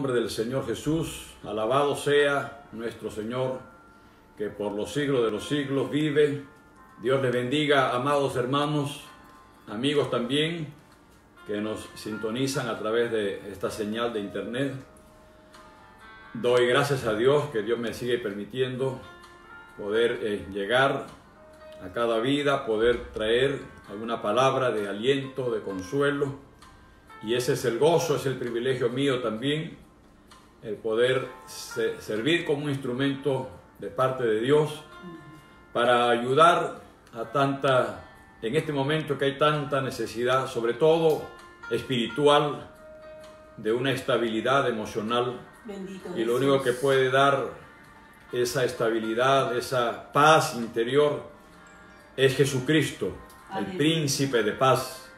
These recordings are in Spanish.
Nombre del Señor Jesús, alabado sea nuestro Señor, que por los siglos de los siglos vive. Dios les bendiga, amados hermanos, amigos también, que nos sintonizan a través de esta señal de internet. Doy gracias a Dios, que Dios me sigue permitiendo poder llegar a cada vida, poder traer alguna palabra de aliento, de consuelo. Y ese es el gozo, es el privilegio mío también, el poder servir como un instrumento de parte de Dios para ayudar a en este momento que hay tanta necesidad, sobre todo espiritual, de una estabilidad emocional. Bendito y lo Jesús. único que puede dar esa estabilidad, esa paz interior, es Jesucristo, Aleluya. el príncipe de paz.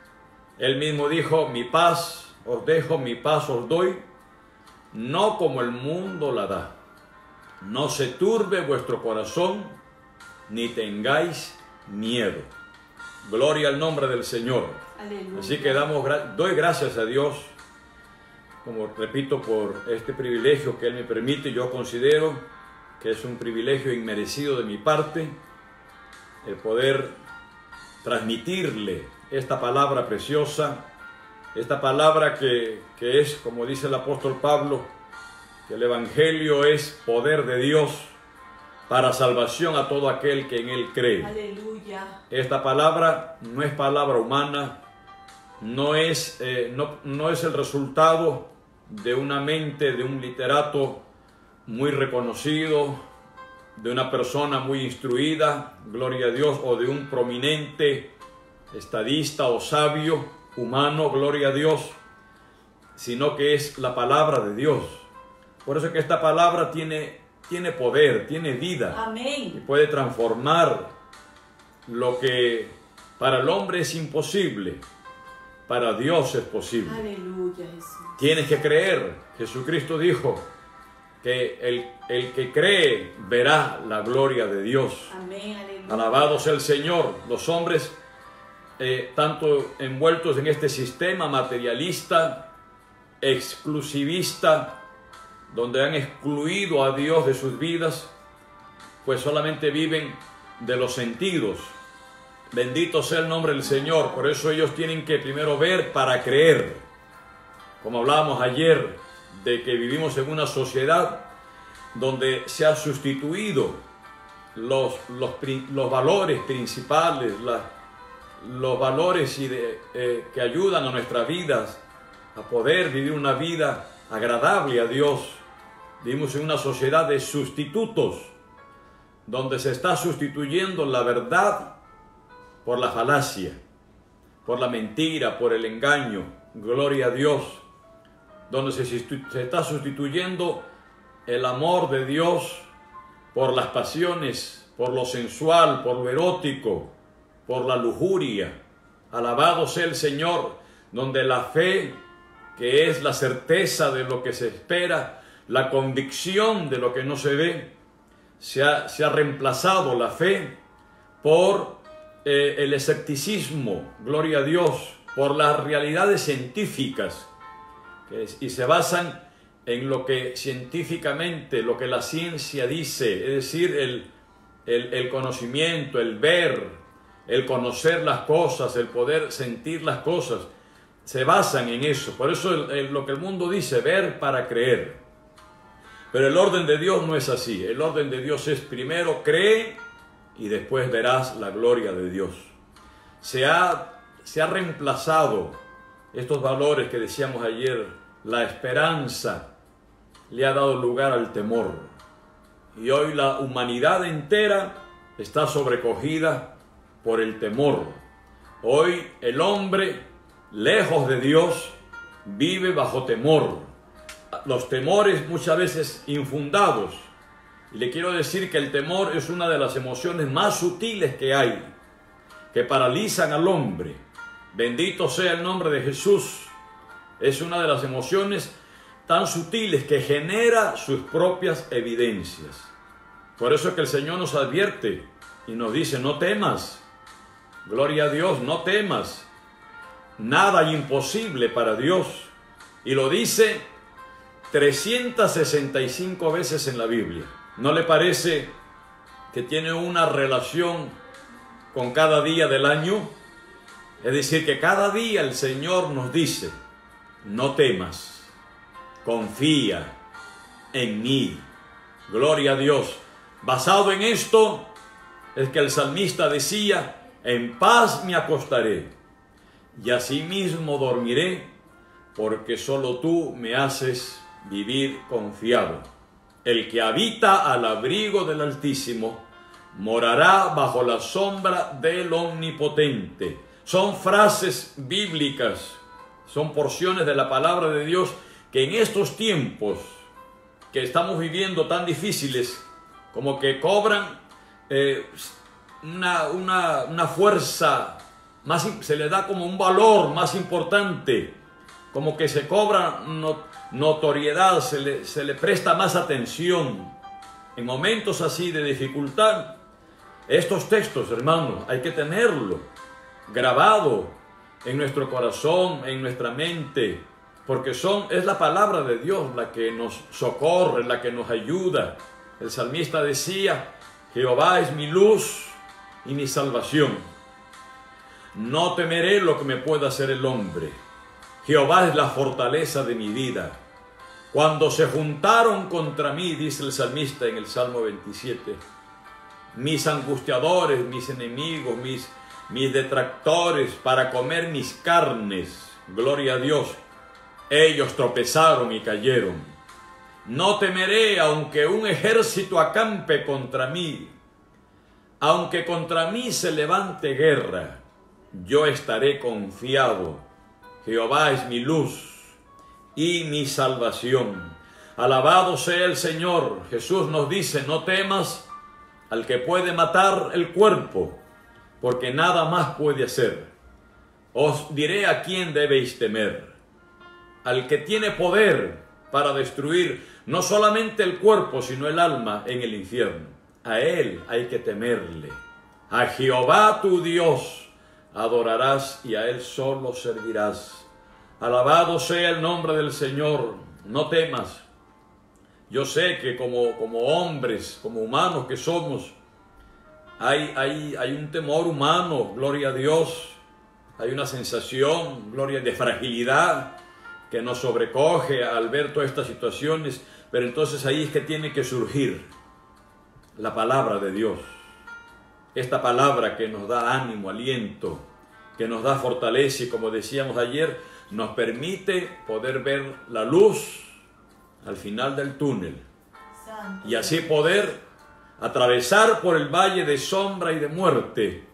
Él mismo dijo: mi paz os dejo, mi paz os doy, no como el mundo la da. No se turbe vuestro corazón, ni tengáis miedo. Gloria al nombre del Señor. Aleluya. Así que doy gracias a Dios, como repito, por este privilegio que Él me permite. Yo considero que es un privilegio inmerecido de mi parte el poder transmitirle esta palabra preciosa, esta palabra que es, como dice el apóstol Pablo, que el Evangelio es poder de Dios para salvación a todo aquel que en Él cree. Aleluya. Esta palabra no es palabra humana, no es el resultado de una mente de un literato muy reconocido, de una persona muy instruida, gloria a Dios, o de un prominente estadista o sabio humano, gloria a Dios, sino que es la palabra de Dios. Por eso es que esta palabra tiene poder, tiene vida. Amén. Y puede transformar lo que para el hombre es imposible, para Dios es posible. Aleluya, Jesús. Tienes que creer. Jesucristo dijo que el que cree verá la gloria de Dios. Amén, aleluya. Alabado sea el Señor. Los hombres, tanto envueltos en este sistema materialista, exclusivista, donde han excluido a Dios de sus vidas, pues solamente viven de los sentidos. Bendito sea el nombre del Señor. Por eso ellos tienen que primero ver para creer. Como hablábamos ayer, de que vivimos en una sociedad donde se han sustituido los valores principales, los valores que ayudan a nuestras vidas a poder vivir una vida agradable a Dios. Vivimos en una sociedad de sustitutos, donde se está sustituyendo la verdad por la falacia, por la mentira, por el engaño. Gloria a Dios. Donde se está sustituyendo el amor de Dios por las pasiones, por lo sensual, por lo erótico, por la lujuria. Alabado sea el Señor, donde la fe, que es la certeza de lo que se espera, la convicción de lo que no se ve, se ha reemplazado la fe por el escepticismo, gloria a Dios, por las realidades científicas, y se basan en lo que científicamente, lo que la ciencia dice, es decir, el conocimiento, el ver, el conocer las cosas, el poder sentir las cosas, se basan en eso. Por eso lo que el mundo dice, ver para creer. Pero el orden de Dios no es así. El orden de Dios es primero cree y después verás la gloria de Dios. Se ha reemplazado estos valores que decíamos ayer. La esperanza le ha dado lugar al temor. Y hoy la humanidad entera está sobrecogida por el temor. Hoy el hombre, lejos de Dios, vive bajo temor. Los temores muchas veces infundados. Y le quiero decir que el temor es una de las emociones más sutiles que hay, que paralizan al hombre. Bendito sea el nombre de Jesús. Es una de las emociones tan sutiles que genera sus propias evidencias. Por eso es que el Señor nos advierte y nos dice: no temas. Gloria a Dios, no temas. Nada imposible para Dios. Y lo dice 365 veces en la Biblia. ¿No le parece que tiene una relación con cada día del año? Es decir, que cada día el Señor nos dice, no temas, confía en mí. Gloria a Dios. Basado en esto es que el salmista decía, en paz me acostaré y asimismo dormiré, porque solo tú me haces vivir confiado. El que habita al abrigo del Altísimo morará bajo la sombra del Omnipotente. Son frases bíblicas, son porciones de la palabra de Dios que en estos tiempos que estamos viviendo tan difíciles, como que cobran una fuerza, más, se le da como un valor más importante, como que se cobra notoriedad, se le presta más atención. En momentos así de dificultad, estos textos, hermanos, hay que tenerlo grabado en nuestro corazón, en nuestra mente, porque es la palabra de Dios la que nos socorre, la que nos ayuda. El salmista decía, Jehová es mi luz y mi salvación. No temeré lo que me pueda hacer el hombre. Jehová es la fortaleza de mi vida. Cuando se juntaron contra mí, dice el salmista en el Salmo 27, mis angustiadores, mis enemigos, mis detractores, para comer mis carnes, gloria a Dios, ellos tropezaron y cayeron. No temeré aunque un ejército acampe contra mí, aunque contra mí se levante guerra, yo estaré confiado. Jehová es mi luz y mi salvación. Alabado sea el Señor. Jesús nos dice, no temas al que puede matar el cuerpo, porque nada más puede hacer. Os diré a quién debéis temer. Al que tiene poder para destruir no solamente el cuerpo, sino el alma en el infierno. A Él hay que temerle. A Jehová tu Dios adorarás y a Él solo servirás. Alabado sea el nombre del Señor. No temas. Yo sé que como hombres, como humanos que somos, hay un temor humano, gloria a Dios. Hay una sensación, gloria, de fragilidad que nos sobrecoge al ver todas estas situaciones. Pero entonces ahí es que tiene que surgir la palabra de Dios. Esta palabra que nos da ánimo, aliento, que nos da fortaleza y, como decíamos ayer, nos permite poder ver la luz al final del túnel. Santo. Y así poder atravesar por el valle de sombra y de muerte,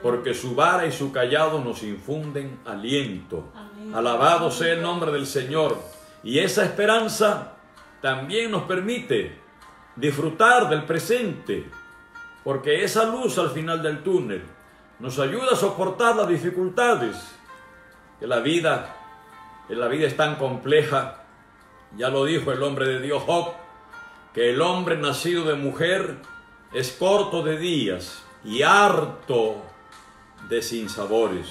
porque su vara y su callado nos infunden aliento. Amén. Alabado sea el nombre del Señor. Y esa esperanza también nos permite disfrutar del presente, porque esa luz al final del túnel nos ayuda a soportar las dificultades. Que la vida es tan compleja. Ya lo dijo el hombre de Dios Job, que el hombre nacido de mujer es corto de días y harto de sinsabores.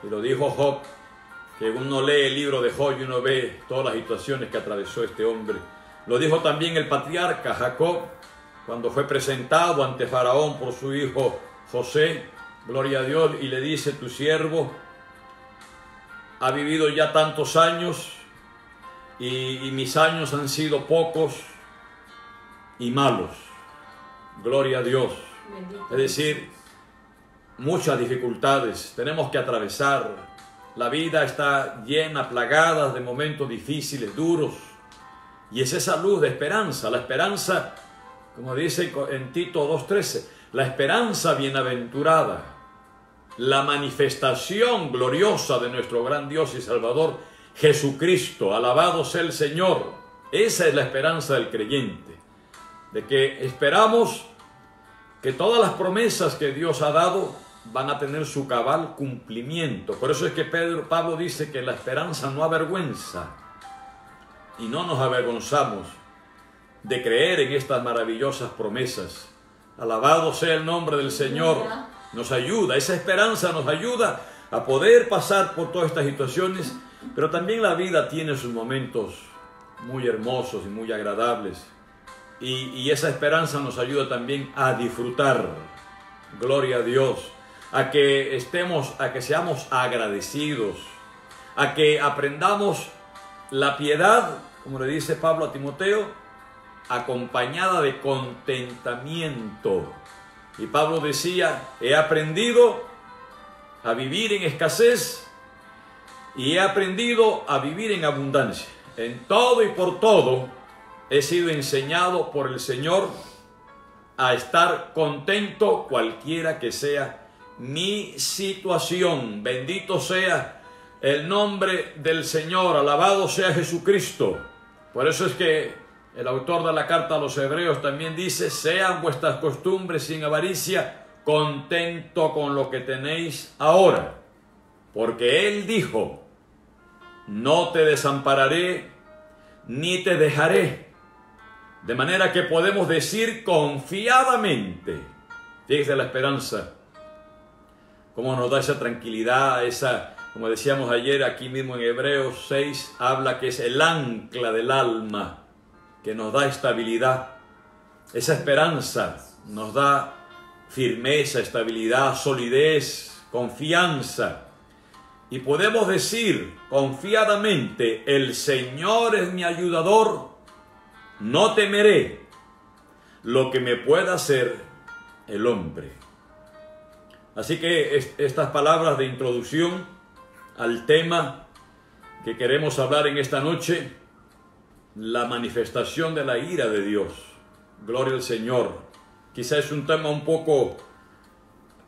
Y lo dijo Job, que uno lee el libro de Job y uno ve todas las situaciones que atravesó este hombre. Lo dijo también el patriarca Jacob, cuando fue presentado ante Faraón por su hijo José, gloria a Dios, y le dice, tu siervo ha vivido ya tantos años y mis años han sido pocos y malos. Gloria a Dios. Bendito Es decir, muchas dificultades tenemos que atravesar. La vida está llena, plagada de momentos difíciles, duros. Y es esa luz de esperanza. La esperanza, como dice en Tito 2:13, la esperanza bienaventurada, la manifestación gloriosa de nuestro gran Dios y Salvador, Jesucristo. Alabado sea el Señor. Esa es la esperanza del creyente, de que esperamos que todas las promesas que Dios ha dado van a tener su cabal cumplimiento. Por eso es que Pablo dice que la esperanza no avergüenza, y no nos avergonzamos de creer en estas maravillosas promesas. Alabado sea el nombre del Señor. Nos ayuda, esa esperanza nos ayuda a poder pasar por todas estas situaciones, pero también la vida tiene sus momentos muy hermosos y muy agradables. Y esa esperanza nos ayuda también a disfrutar, gloria a Dios, a que seamos agradecidos, a que aprendamos la piedad, como le dice Pablo a Timoteo, acompañada de contentamiento. Y Pablo decía, he aprendido a vivir en escasez y he aprendido a vivir en abundancia. En todo y por todo he sido enseñado por el Señor a estar contento cualquiera que sea mi situación. Bendito sea el nombre del Señor, alabado sea Jesucristo. Por eso es que el autor de la carta a los Hebreos también dice, sean vuestras costumbres sin avaricia, contento con lo que tenéis ahora. Porque Él dijo, no te desampararé ni te dejaré. De manera que podemos decir confiadamente, fíjese la esperanza, cómo nos da esa tranquilidad, como decíamos ayer aquí mismo en Hebreos 6, habla que es el ancla del alma, que nos da estabilidad. Esa esperanza nos da firmeza, estabilidad, solidez, confianza. Y podemos decir confiadamente, el Señor es mi ayudador, no temeré lo que me pueda hacer el hombre. Así que estas palabras de introducción al tema que queremos hablar en esta noche, la manifestación de la ira de Dios. Gloria al Señor. Quizá es un tema un poco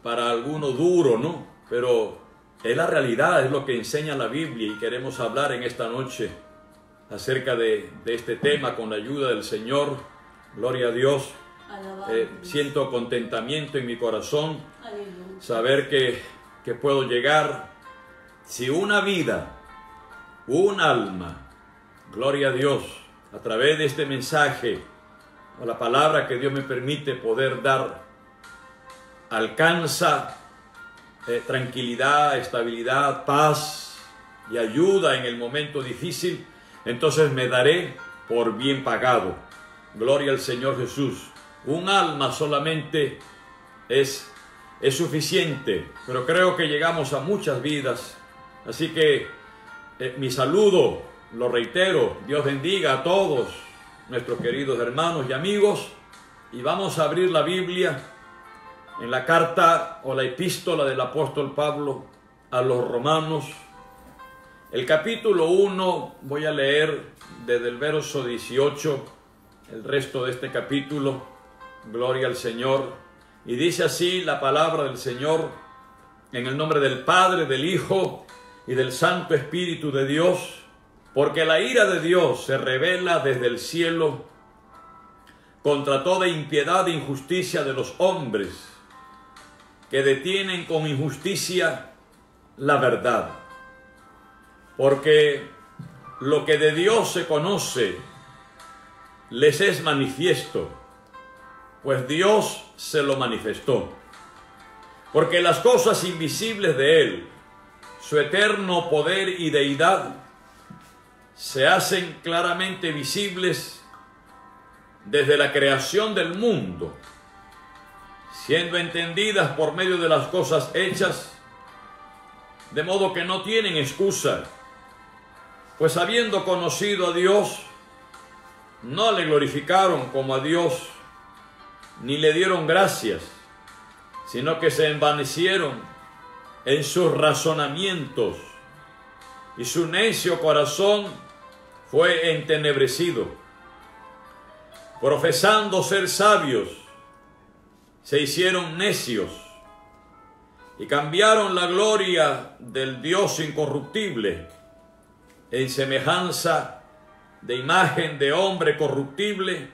para algunos duro, ¿no? Pero es la realidad, es lo que enseña la Biblia y queremos hablar en esta noche acerca de este tema con la ayuda del Señor. Gloria a Dios. Siento contentamiento en mi corazón. Aleluya. Saber que puedo llegar, si una vida, un alma, gloria a Dios, a través de este mensaje, o la palabra que Dios me permite poder dar, alcanza tranquilidad, estabilidad, paz y ayuda en el momento difícil, entonces me daré por bien pagado. Gloria al Señor Jesús. Un alma solamente es suficiente, pero creo que llegamos a muchas vidas. Así que mi saludo, lo reitero, Dios bendiga a todos nuestros queridos hermanos y amigos. Y vamos a abrir la Biblia en la carta o la epístola del apóstol Pablo a los romanos. El capítulo 1, voy a leer desde el verso 18, el resto de este capítulo. Gloria al Señor. Y dice así la palabra del Señor, en el nombre del Padre, del Hijo y del Santo Espíritu de Dios. Porque la ira de Dios se revela desde el cielo contra toda impiedad e injusticia de los hombres, que detienen con injusticia la verdad. Porque lo que de Dios se conoce les es manifiesto, pues Dios se lo manifestó. Porque las cosas invisibles de Él, su eterno poder y deidad, se hacen claramente visibles desde la creación del mundo, siendo entendidas por medio de las cosas hechas, de modo que no tienen excusa, pues habiendo conocido a Dios, no le glorificaron como a Dios, ni le dieron gracias, sino que se envanecieron en sus razonamientos, y su necio corazón fue entenebrecido. Profesando ser sabios, se hicieron necios y cambiaron la gloria del Dios incorruptible en semejanza de imagen de hombre corruptible,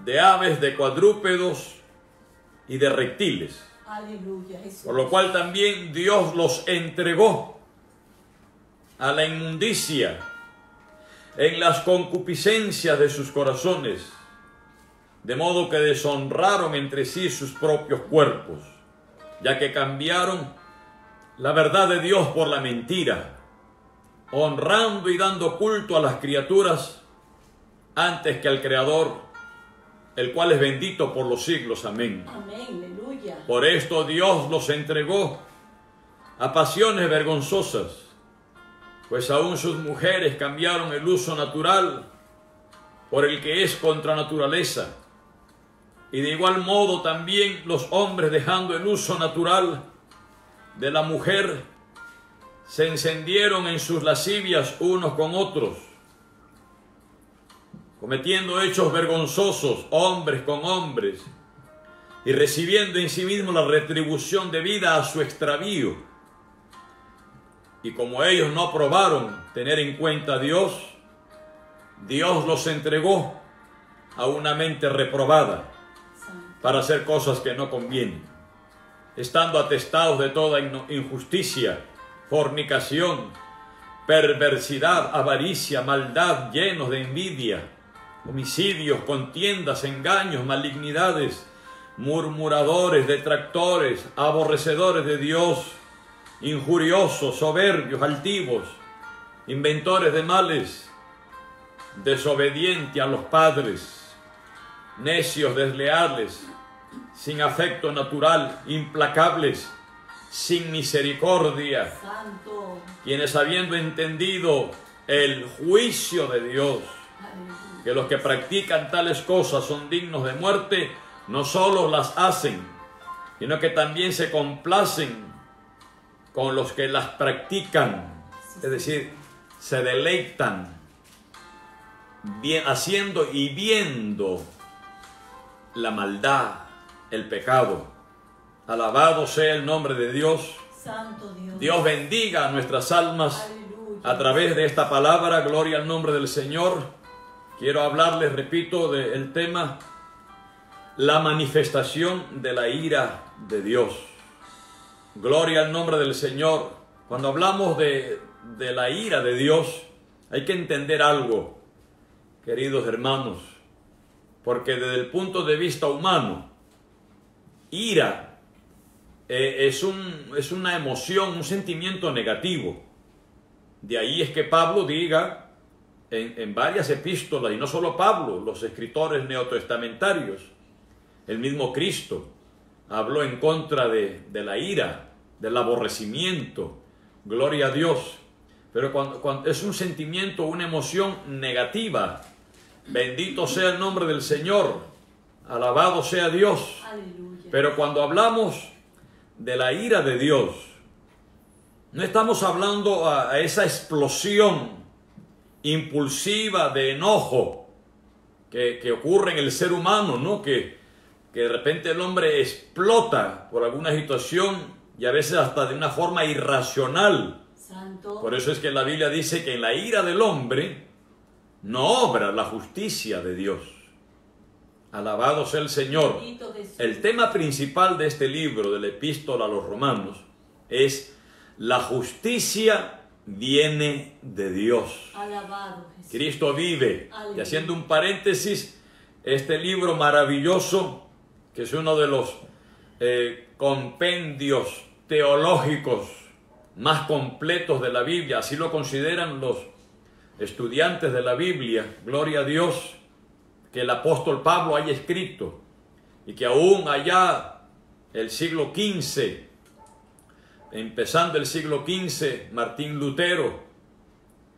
de aves, de cuadrúpedos y de reptiles. Aleluya, Jesús. Por lo cual también Dios los entregó a la inmundicia en las concupiscencias de sus corazones, de modo que deshonraron entre sí sus propios cuerpos, ya que cambiaron la verdad de Dios por la mentira, honrando y dando culto a las criaturas antes que al Creador, el cual es bendito por los siglos. Amén. Amén, aleluya. Por esto Dios los entregó a pasiones vergonzosas, pues aún sus mujeres cambiaron el uso natural por el que es contra naturaleza. Y de igual modo también los hombres, dejando el uso natural de la mujer, se encendieron en sus lascivias unos con otros, cometiendo hechos vergonzosos hombres con hombres, y recibiendo en sí mismos la retribución debida a su extravío. Y como ellos no aprobaron tener en cuenta a Dios, Dios los entregó a una mente reprobada para hacer cosas que no convienen, estando atestados de toda injusticia, fornicación, perversidad, avaricia, maldad, llenos de envidia, homicidios, contiendas, engaños, malignidades, murmuradores, detractores, aborrecedores de Dios, injuriosos, soberbios, altivos, inventores de males, desobedientes a los padres, necios, desleales, sin afecto natural, implacables, sin misericordia, Santo. quienes habiendo entendido el juicio de Dios, Aleluya. que los que practican tales cosas son dignos de muerte, no solo las hacen, sino que también se complacen con los que las practican, es decir, se deleitan bien, haciendo y viendo la maldad, el pecado. Alabado sea el nombre de Dios. Santo Dios. Dios bendiga a nuestras almas Aleluya. a través de esta palabra. Gloria al nombre del Señor. Quiero hablarles, repito, del tema, la manifestación de la ira de Dios. Gloria al nombre del Señor. Cuando hablamos de la ira de Dios, hay que entender algo, queridos hermanos, porque desde el punto de vista humano, ira es una emoción, un sentimiento negativo. De ahí es que Pablo diga en varias epístolas, y no solo Pablo, los escritores neotestamentarios, el mismo Cristo habló en contra de la ira, del aborrecimiento. Gloria a Dios. Pero cuando es un sentimiento, una emoción negativa, bendito sea el nombre del Señor, alabado sea Dios. Aleluya. Pero cuando hablamos de la ira de Dios, no estamos hablando a esa explosión impulsiva de enojo que ocurre en el ser humano, ¿no? Que de repente el hombre explota por alguna situación y a veces hasta de una forma irracional. Santo. Por eso es que la Biblia dice que en la ira del hombre no obra la justicia de Dios. Alabado sea el Señor. Bendito Jesús. El tema principal de este libro, de la epístola a los romanos, es la justicia viene de Dios. Alabado Jesús. Cristo vive. Aleluya. Y haciendo un paréntesis, este libro maravilloso, que es uno de los compendios teológicos más completos de la Biblia, así lo consideran los estudiantes de la Biblia, gloria a Dios, que el apóstol Pablo haya escrito, y que aún allá el siglo XV, empezando el siglo XV, Martín Lutero,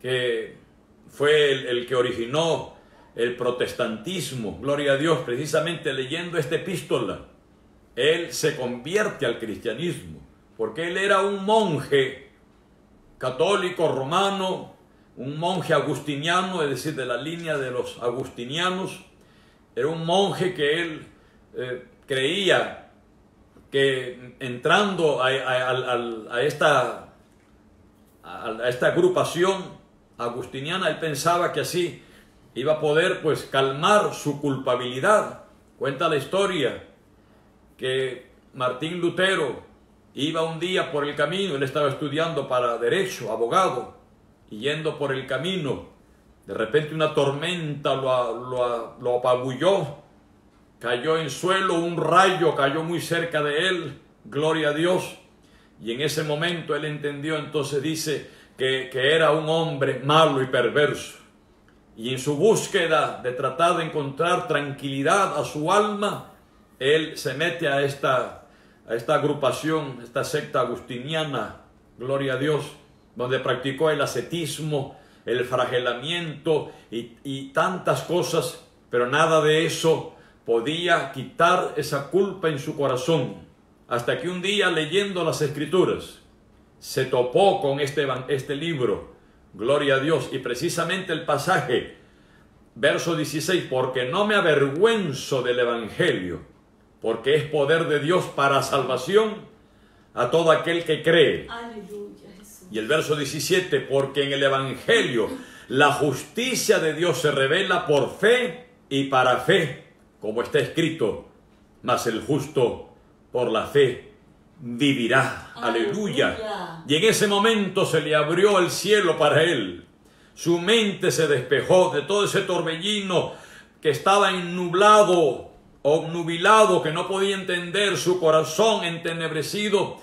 que fue el que originó el protestantismo, gloria a Dios, precisamente leyendo esta epístola, él se convierte al cristianismo, porque él era un monje católico romano, un monje agustiniano, es decir, de la línea de los agustinianos. Era un monje que él creía que entrando a esta agrupación agustiniana, él pensaba que así iba a poder pues calmar su culpabilidad. Cuenta la historia que Martín Lutero iba un día por el camino, él estaba estudiando para derecho, abogado, y yendo por el camino, de repente una tormenta lo apabulló, cayó en suelo, un rayo cayó muy cerca de él, gloria a Dios, y en ese momento él entendió, entonces dice, que era un hombre malo y perverso. Y en su búsqueda de tratar de encontrar tranquilidad a su alma, él se mete a esta agrupación, esta secta agustiniana, gloria a Dios, donde practicó el ascetismo, el flagelamiento y tantas cosas, pero nada de eso podía quitar esa culpa en su corazón, hasta que un día, leyendo las Escrituras, se topó con este libro, gloria a Dios, y precisamente el pasaje, verso 16, porque no me avergüenzo del Evangelio, porque es poder de Dios para salvación a todo aquel que cree. Aleluya, Jesús. Y el verso 17, porque en el Evangelio la justicia de Dios se revela por fe y para fe, como está escrito, mas el justo por la fe vivirá. Aleluya. Aleluya. Y en ese momento se le abrió el cielo para él. Su mente se despejó de todo ese torbellino que estaba ennublado, obnubilado, que no podía entender, su corazón entenebrecido.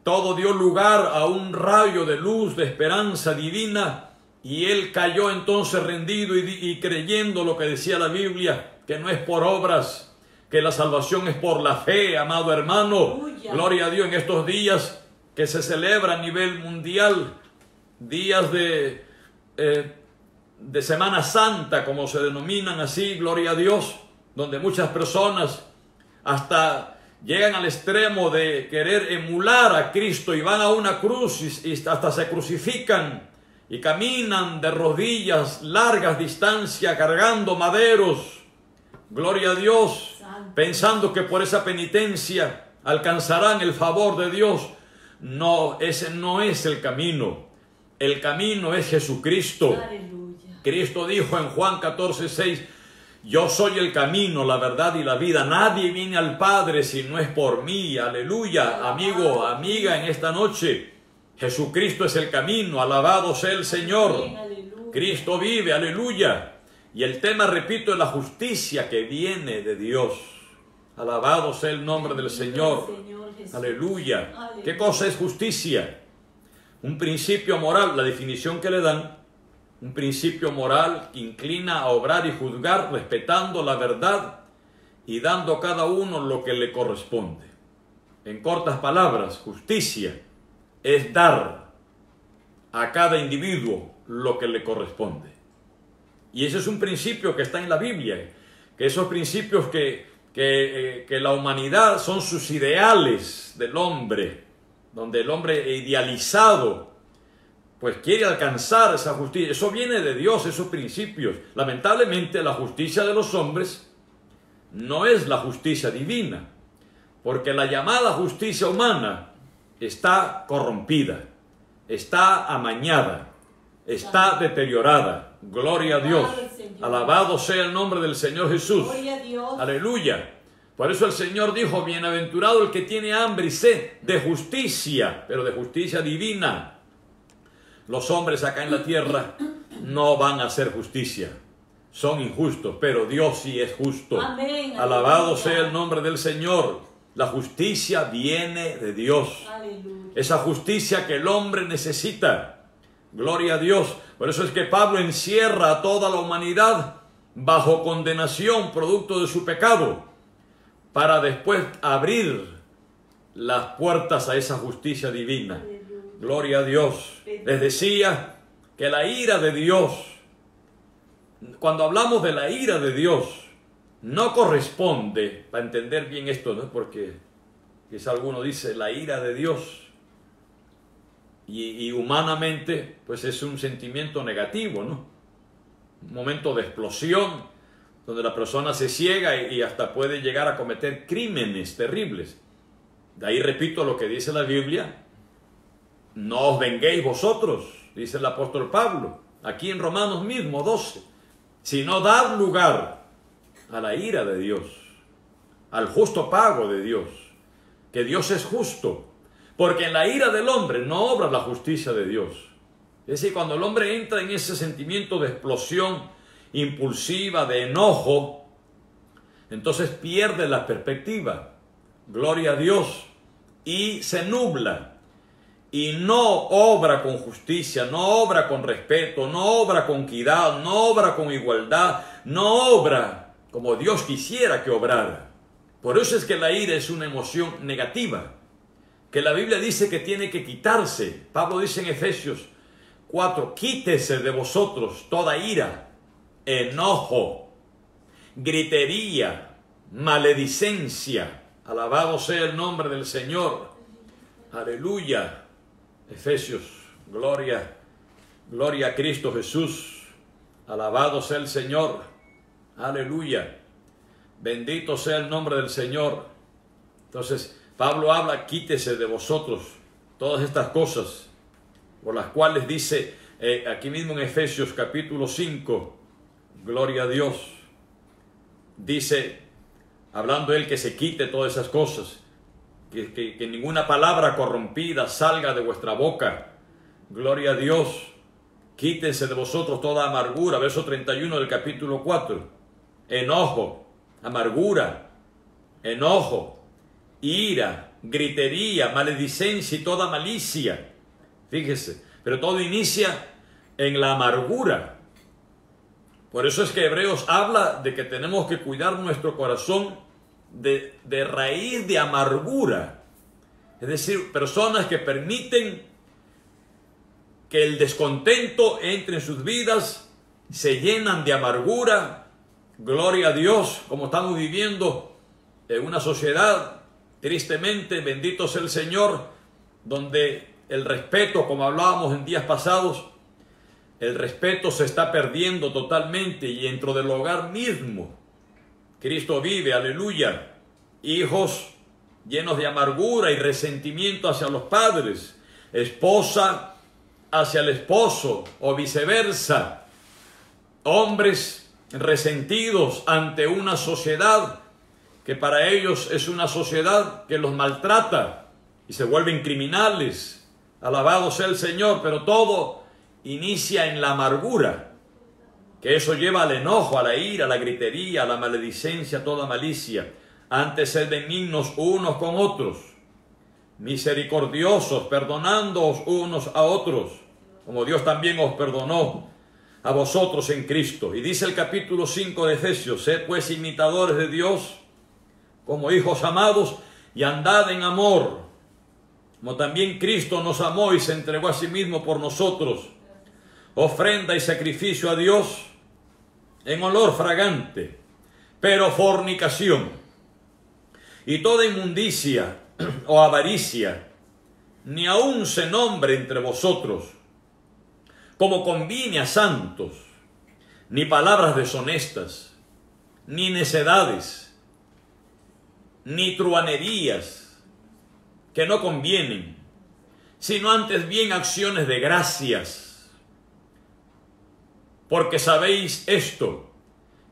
Todo dio lugar a un rayo de luz, de esperanza divina, y él cayó entonces rendido y creyendo lo que decía la Biblia, que no es por obras, que la salvación es por la fe, amado hermano. Aleluya. Gloria a Dios, en estos días que se celebra a nivel mundial, días de Semana Santa, como se denominan así, gloria a Dios, donde muchas personas hasta llegan al extremo de querer emular a Cristo y van a una cruz y hasta se crucifican y caminan de rodillas largas distancias cargando maderos, gloria a Dios, pensando que por esa penitencia alcanzarán el favor de Dios. No, ese no es el camino. El camino es Jesucristo. Aleluya. Cristo dijo en Juan 14:6, yo soy el camino, la verdad y la vida. Nadie viene al Padre si no es por mí. Aleluya. Amigo, amiga, en esta noche, Jesucristo es el camino. Alabado sea el Señor. Aleluya. Cristo vive. Aleluya. Y el tema, repito, es la justicia que viene de Dios. Alabado sea el nombre del Señor. Aleluya. ¿Qué cosa es justicia? Un principio moral, la definición que le dan, un principio moral que inclina a obrar y juzgar respetando la verdad y dando a cada uno lo que le corresponde. En cortas palabras, justicia es dar a cada individuo lo que le corresponde. Y ese es un principio que está en la Biblia, que esos principios que la humanidad son sus ideales del hombre, donde el hombre idealizado pues quiere alcanzar esa justicia. Eso viene de Dios, esos principios. Lamentablemente la justicia de los hombres no es la justicia divina, porque la llamada justicia humana está corrompida, está amañada, está deteriorada. Gloria a Dios. Alabado sea el nombre del Señor Jesús. Gloria a Dios. Aleluya. Por eso el Señor dijo, bienaventurado el que tiene hambre y sed de justicia, pero de justicia divina. Los hombres acá en la tierra no van a hacer justicia. Son injustos, pero Dios sí es justo. Amén. Alabado sea el nombre del Señor. La justicia viene de Dios. Aleluya. Esa justicia que el hombre necesita. Gloria a Dios. Por eso es que Pablo encierra a toda la humanidad bajo condenación, producto de su pecado, para después abrir las puertas a esa justicia divina. Aleluya. Gloria a Dios. Les decía que la ira de Dios, cuando hablamos de la ira de Dios, no corresponde, para entender bien esto, ¿no? Porque quizá alguno dice la ira de Dios, y humanamente pues es un sentimiento negativo, ¿no? Un momento de explosión donde la persona se ciega y hasta puede llegar a cometer crímenes terribles. De ahí repito lo que dice la Biblia: no os venguéis vosotros, dice el apóstol Pablo, aquí en Romanos mismo 12, sino dad lugar a la ira de Dios, al justo pago de Dios, que Dios es justo, porque en la ira del hombre no obra la justicia de Dios. Es decir, cuando el hombre entra en ese sentimiento de explosión impulsiva, de enojo, entonces pierde la perspectiva, gloria a Dios, y se nubla. y no obra con justicia, no obra con respeto, no obra con equidad, no obra con igualdad, no obra como Dios quisiera que obrara. Por eso es que la ira es una emoción negativa, que la Biblia dice que tiene que quitarse. Pablo dice en Efesios 4, quítese de vosotros toda ira, enojo, gritería, maledicencia. Alabado sea el nombre del Señor. Aleluya. Efesios, gloria a Cristo Jesús. Alabado sea el Señor. Aleluya. Bendito sea el nombre del Señor. Entonces, Pablo habla, quítese de vosotros todas estas cosas, por las cuales dice aquí mismo en Efesios capítulo 5, gloria a Dios, dice, hablando él que se quite todas esas cosas, que ninguna palabra corrompida salga de vuestra boca, gloria a Dios, quítense de vosotros toda amargura, verso 31 del capítulo 4, enojo, amargura, enojo, ira, gritería, maledicencia y toda malicia. Fíjese, pero todo inicia en la amargura. Por eso es que Hebreos habla de que tenemos que cuidar nuestro corazón de raíz de amargura. Es decir, personas que permiten que el descontento entre en sus vidas, se llenan de amargura. Gloria a Dios, como estamos viviendo en una sociedad, tristemente, bendito sea el Señor, donde el respeto, como hablábamos en días pasados, el respeto se está perdiendo totalmente, y dentro del hogar mismo Cristo vive, aleluya. Hijos llenos de amargura y resentimiento hacia los padres, esposa hacia el esposo o viceversa, hombres resentidos ante una sociedad que para ellos es una sociedad que los maltrata y se vuelven criminales. Alabado sea el Señor, pero todo inicia en la amargura, que eso lleva al enojo, a la ira, a la gritería, a la maledicencia, a toda malicia. Antes sed benignos unos con otros, misericordiosos, perdonándoos unos a otros, como Dios también os perdonó a vosotros en Cristo. Y dice el capítulo 5 de Efesios, sed pues imitadores de Dios como hijos amados, y andad en amor, como también Cristo nos amó y se entregó a sí mismo por nosotros, ofrenda y sacrificio a Dios en olor fragante. Pero fornicación y toda inmundicia o avaricia, ni aun se nombre entre vosotros, como conviene a santos, ni palabras deshonestas, ni necedades, ni truhanerías que no convienen, sino antes bien acciones de gracias. Porque sabéis esto,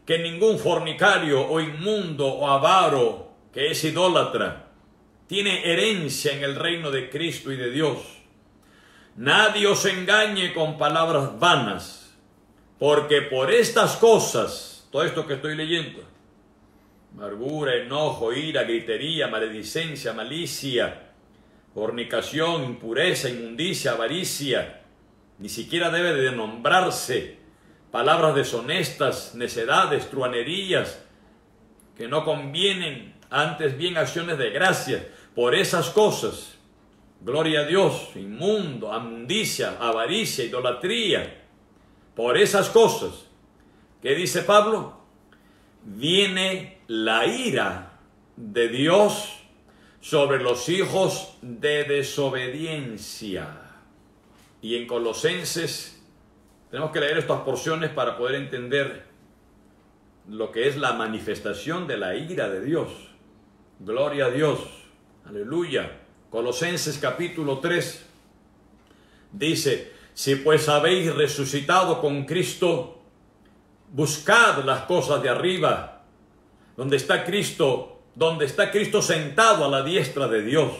que ningún fornicario o inmundo o avaro, que es idólatra, tiene herencia en el reino de Cristo y de Dios. Nadie os engañe con palabras vanas, porque por estas cosas, todo esto que estoy leyendo, amargura, enojo, ira, gritería, maledicencia, malicia, fornicación, impureza, inmundicia, avaricia, ni siquiera debe de nombrarse, palabras deshonestas, necedades, truhanerías, que no convienen, antes bien acciones de gracia. Por esas cosas, gloria a Dios, inmundo, inmundicia, avaricia, idolatría, por esas cosas, ¿qué dice Pablo? Viene la ira de Dios sobre los hijos de desobediencia. Y en Colosenses tenemos que leer estas porciones para poder entender lo que es la manifestación de la ira de Dios. Gloria a Dios. Aleluya. Colosenses capítulo 3 dice, si pues habéis resucitado con Cristo, buscad las cosas de arriba, donde está Cristo sentado a la diestra de Dios.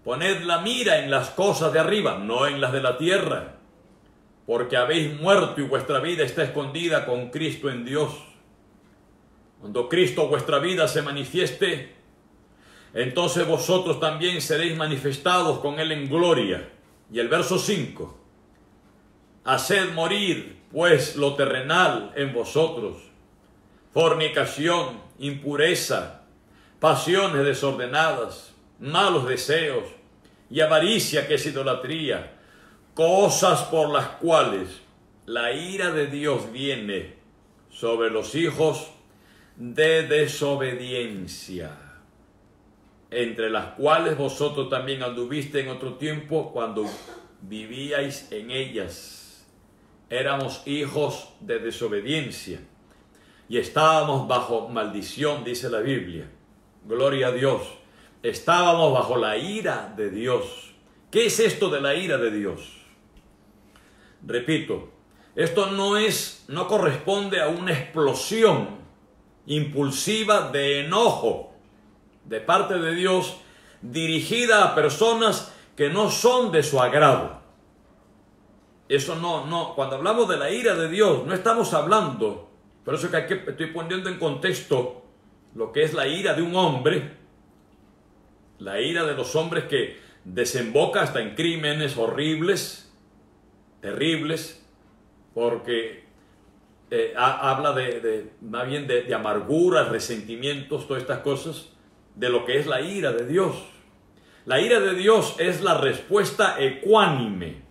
Poned la mira en las cosas de arriba, no en las de la tierra, porque habéis muerto y vuestra vida está escondida con Cristo en Dios. Cuando Cristo vuestra vida se manifieste, entonces vosotros también seréis manifestados con él en gloria. Y el verso 5, haced morir pues lo terrenal en vosotros, fornicación, impureza, pasiones desordenadas, malos deseos y avaricia, que es idolatría, cosas por las cuales la ira de Dios viene sobre los hijos de desobediencia, entre las cuales vosotros también anduviste en otro tiempo cuando vivíais en ellas. Éramos hijos de desobediencia y estábamos bajo maldición, dice la Biblia. Gloria a Dios. Estábamos bajo la ira de Dios. ¿Qué es esto de la ira de Dios? Repito, esto no corresponde a una explosión impulsiva de enojo de parte de Dios dirigida a personas que no son de su agrado. Eso no, cuando hablamos de la ira de Dios, no estamos hablando, por eso que aquí estoy poniendo en contexto lo que es la ira de un hombre, la ira de los hombres que desemboca hasta en crímenes horribles, terribles, porque habla más bien de amarguras, resentimientos, todas estas cosas, de lo que es la ira de Dios. La ira de Dios es la respuesta ecuánime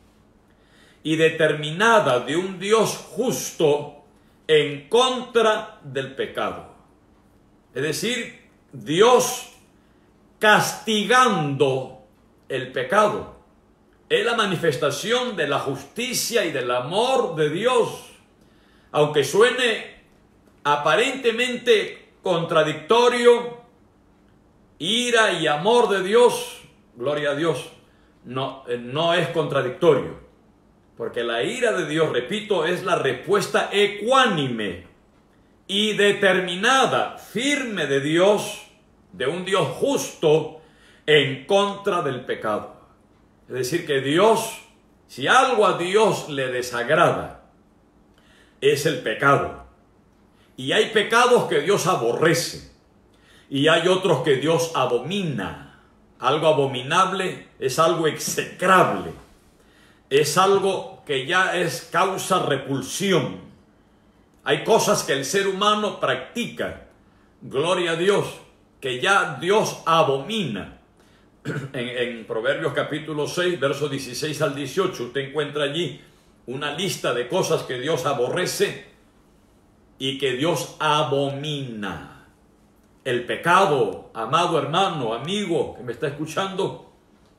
y determinada de un Dios justo en contra del pecado. Es decir, Dios castigando el pecado. Es la manifestación de la justicia y del amor de Dios. Aunque suene aparentemente contradictorio, ira y amor de Dios, gloria a Dios, no es contradictorio. Porque la ira de Dios, repito, es la respuesta ecuánime y determinada, firme de Dios, de un Dios justo en contra del pecado. Es decir, que Dios, si algo a Dios le desagrada, es el pecado. Y hay pecados que Dios aborrece y hay otros que Dios abomina. Algo abominable es algo execrable, es algo que ya es causa repulsión. Hay cosas que el ser humano practica, gloria a Dios, que ya Dios abomina. En Proverbios capítulo 6, versos 16 al 18, usted encuentra allí una lista de cosas que Dios aborrece y que Dios abomina. El pecado, amado hermano, amigo que me está escuchando,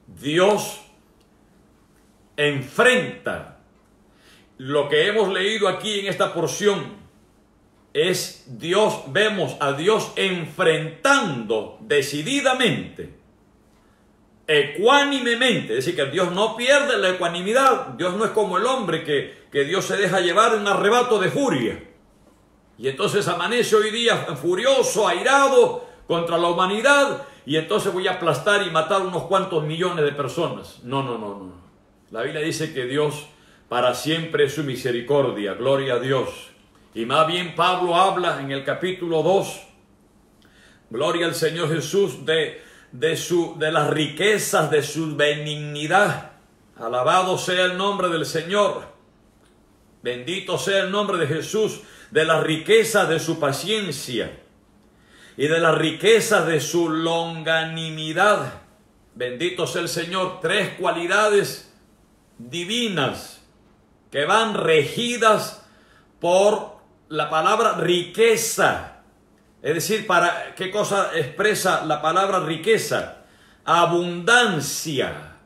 Dios enfrenta. Lo que hemos leído aquí en esta porción es Dios, vemos a Dios enfrentando decididamente, ecuánimemente, es decir, que Dios no pierde la ecuanimidad. Dios no es como el hombre que Dios se deja llevar en un arrebato de furia y entonces amanece hoy día furioso, airado contra la humanidad y entonces voy a aplastar y matar unos cuantos millones de personas. No. La Biblia dice que Dios para siempre es su misericordia, gloria a Dios. Y más bien Pablo habla en el capítulo 2, gloria al Señor Jesús, de las riquezas de su benignidad. Alabado sea el nombre del Señor, bendito sea el nombre de Jesús, de las riquezas de su paciencia y de las riquezas de su longanimidad. Bendito sea el Señor. Tres cualidades divinas que van regidas por la palabra riqueza. Es decir, ¿para qué cosa expresa la palabra riqueza? Abundancia,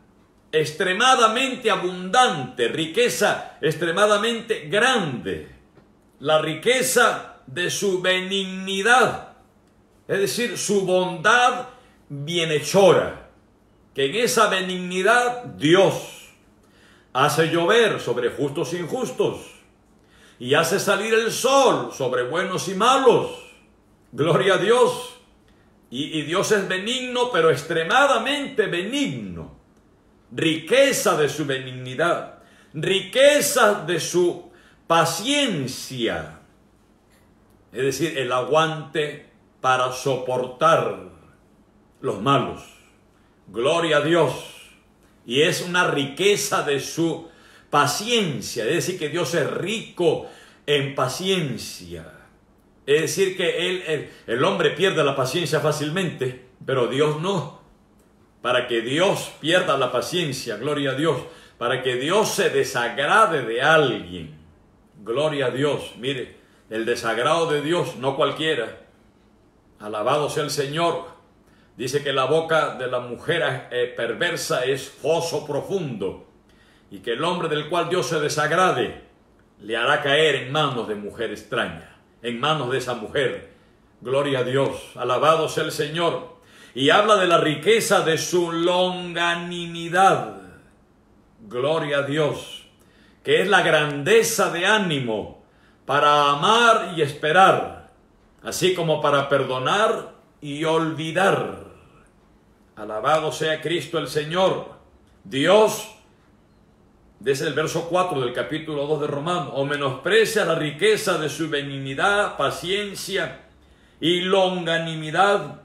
extremadamente abundante, riqueza extremadamente grande. La riqueza de su benignidad, es decir, su bondad bienhechora, que en esa benignidad Dios hace llover sobre justos e injustos y hace salir el sol sobre buenos y malos. Gloria a Dios. Y Dios es benigno, pero extremadamente benigno. Riqueza de su benignidad, riqueza de su paciencia, es decir, el aguante para soportar los malos. Gloria a Dios. Y es una riqueza de su paciencia. Es decir, que Dios es rico en paciencia. Es decir, que el hombre pierde la paciencia fácilmente, pero Dios no. Para que Dios pierda la paciencia, gloria a Dios, para que Dios se desagrade de alguien, gloria a Dios. Mire, el desagrado de Dios, no cualquiera. Alabado sea el Señor. Dice que la boca de la mujer perversa es foso profundo, y que el hombre del cual Dios se desagrade le hará caer en manos de mujer extraña, en manos de esa mujer. Gloria a Dios, alabado sea el Señor. Y habla de la riqueza de su longanimidad. Gloria a Dios, que es la grandeza de ánimo para amar y esperar, así como para perdonar y olvidar. Alabado sea Cristo el Señor. Dios, desde el verso 4 del capítulo 2 de Romanos, o menosprecia la riqueza de su benignidad, paciencia y longanimidad,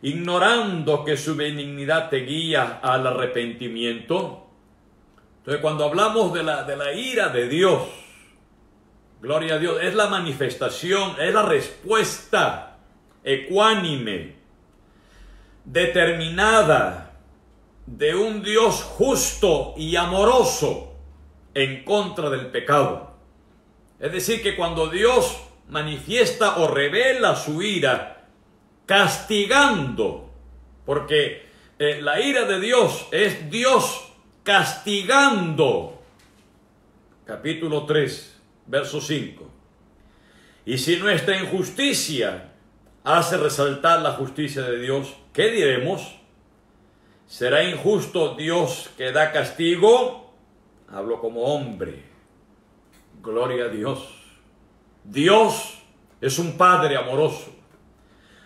ignorando que su benignidad te guía al arrepentimiento. Entonces, cuando hablamos de la ira de Dios, gloria a Dios, es la manifestación, es la respuesta ecuánime, determinada, de un Dios justo y amoroso en contra del pecado. Es decir, que cuando Dios manifiesta o revela su ira, castigando, porque la ira de Dios es Dios castigando. Capítulo 3, verso 5. Y si nuestra injusticia hace resaltar la justicia de Dios, ¿qué diremos? ¿Será injusto Dios que da castigo? Hablo como hombre. Gloria a Dios. Dios es un Padre amoroso.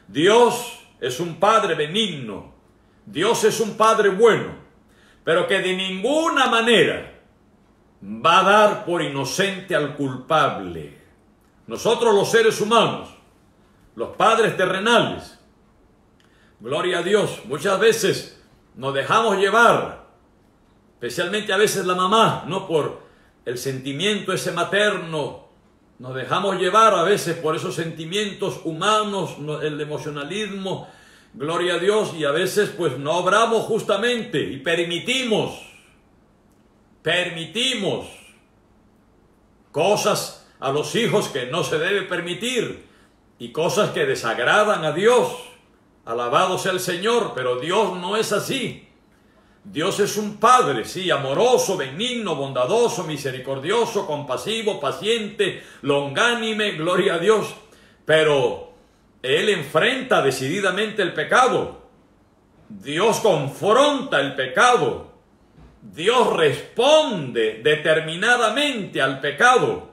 Dios es un Padre benigno. Dios es un Padre bueno, pero que de ninguna manera va a dar por inocente al culpable. Nosotros los seres humanos, los padres terrenales, gloria a Dios, muchas veces nos dejamos llevar, especialmente a veces la mamá, no por el sentimiento ese materno. Nos dejamos llevar a veces por esos sentimientos humanos, el emocionalismo, gloria a Dios, y a veces pues no obramos justamente y permitimos cosas a los hijos que no se debe permitir y cosas que desagradan a Dios. Alabado sea el Señor, pero Dios no es así. Dios es un Padre, sí, amoroso, benigno, bondadoso, misericordioso, compasivo, paciente, longánime, gloria a Dios. Pero Él enfrenta decididamente el pecado. Dios confronta el pecado. Dios responde determinadamente al pecado.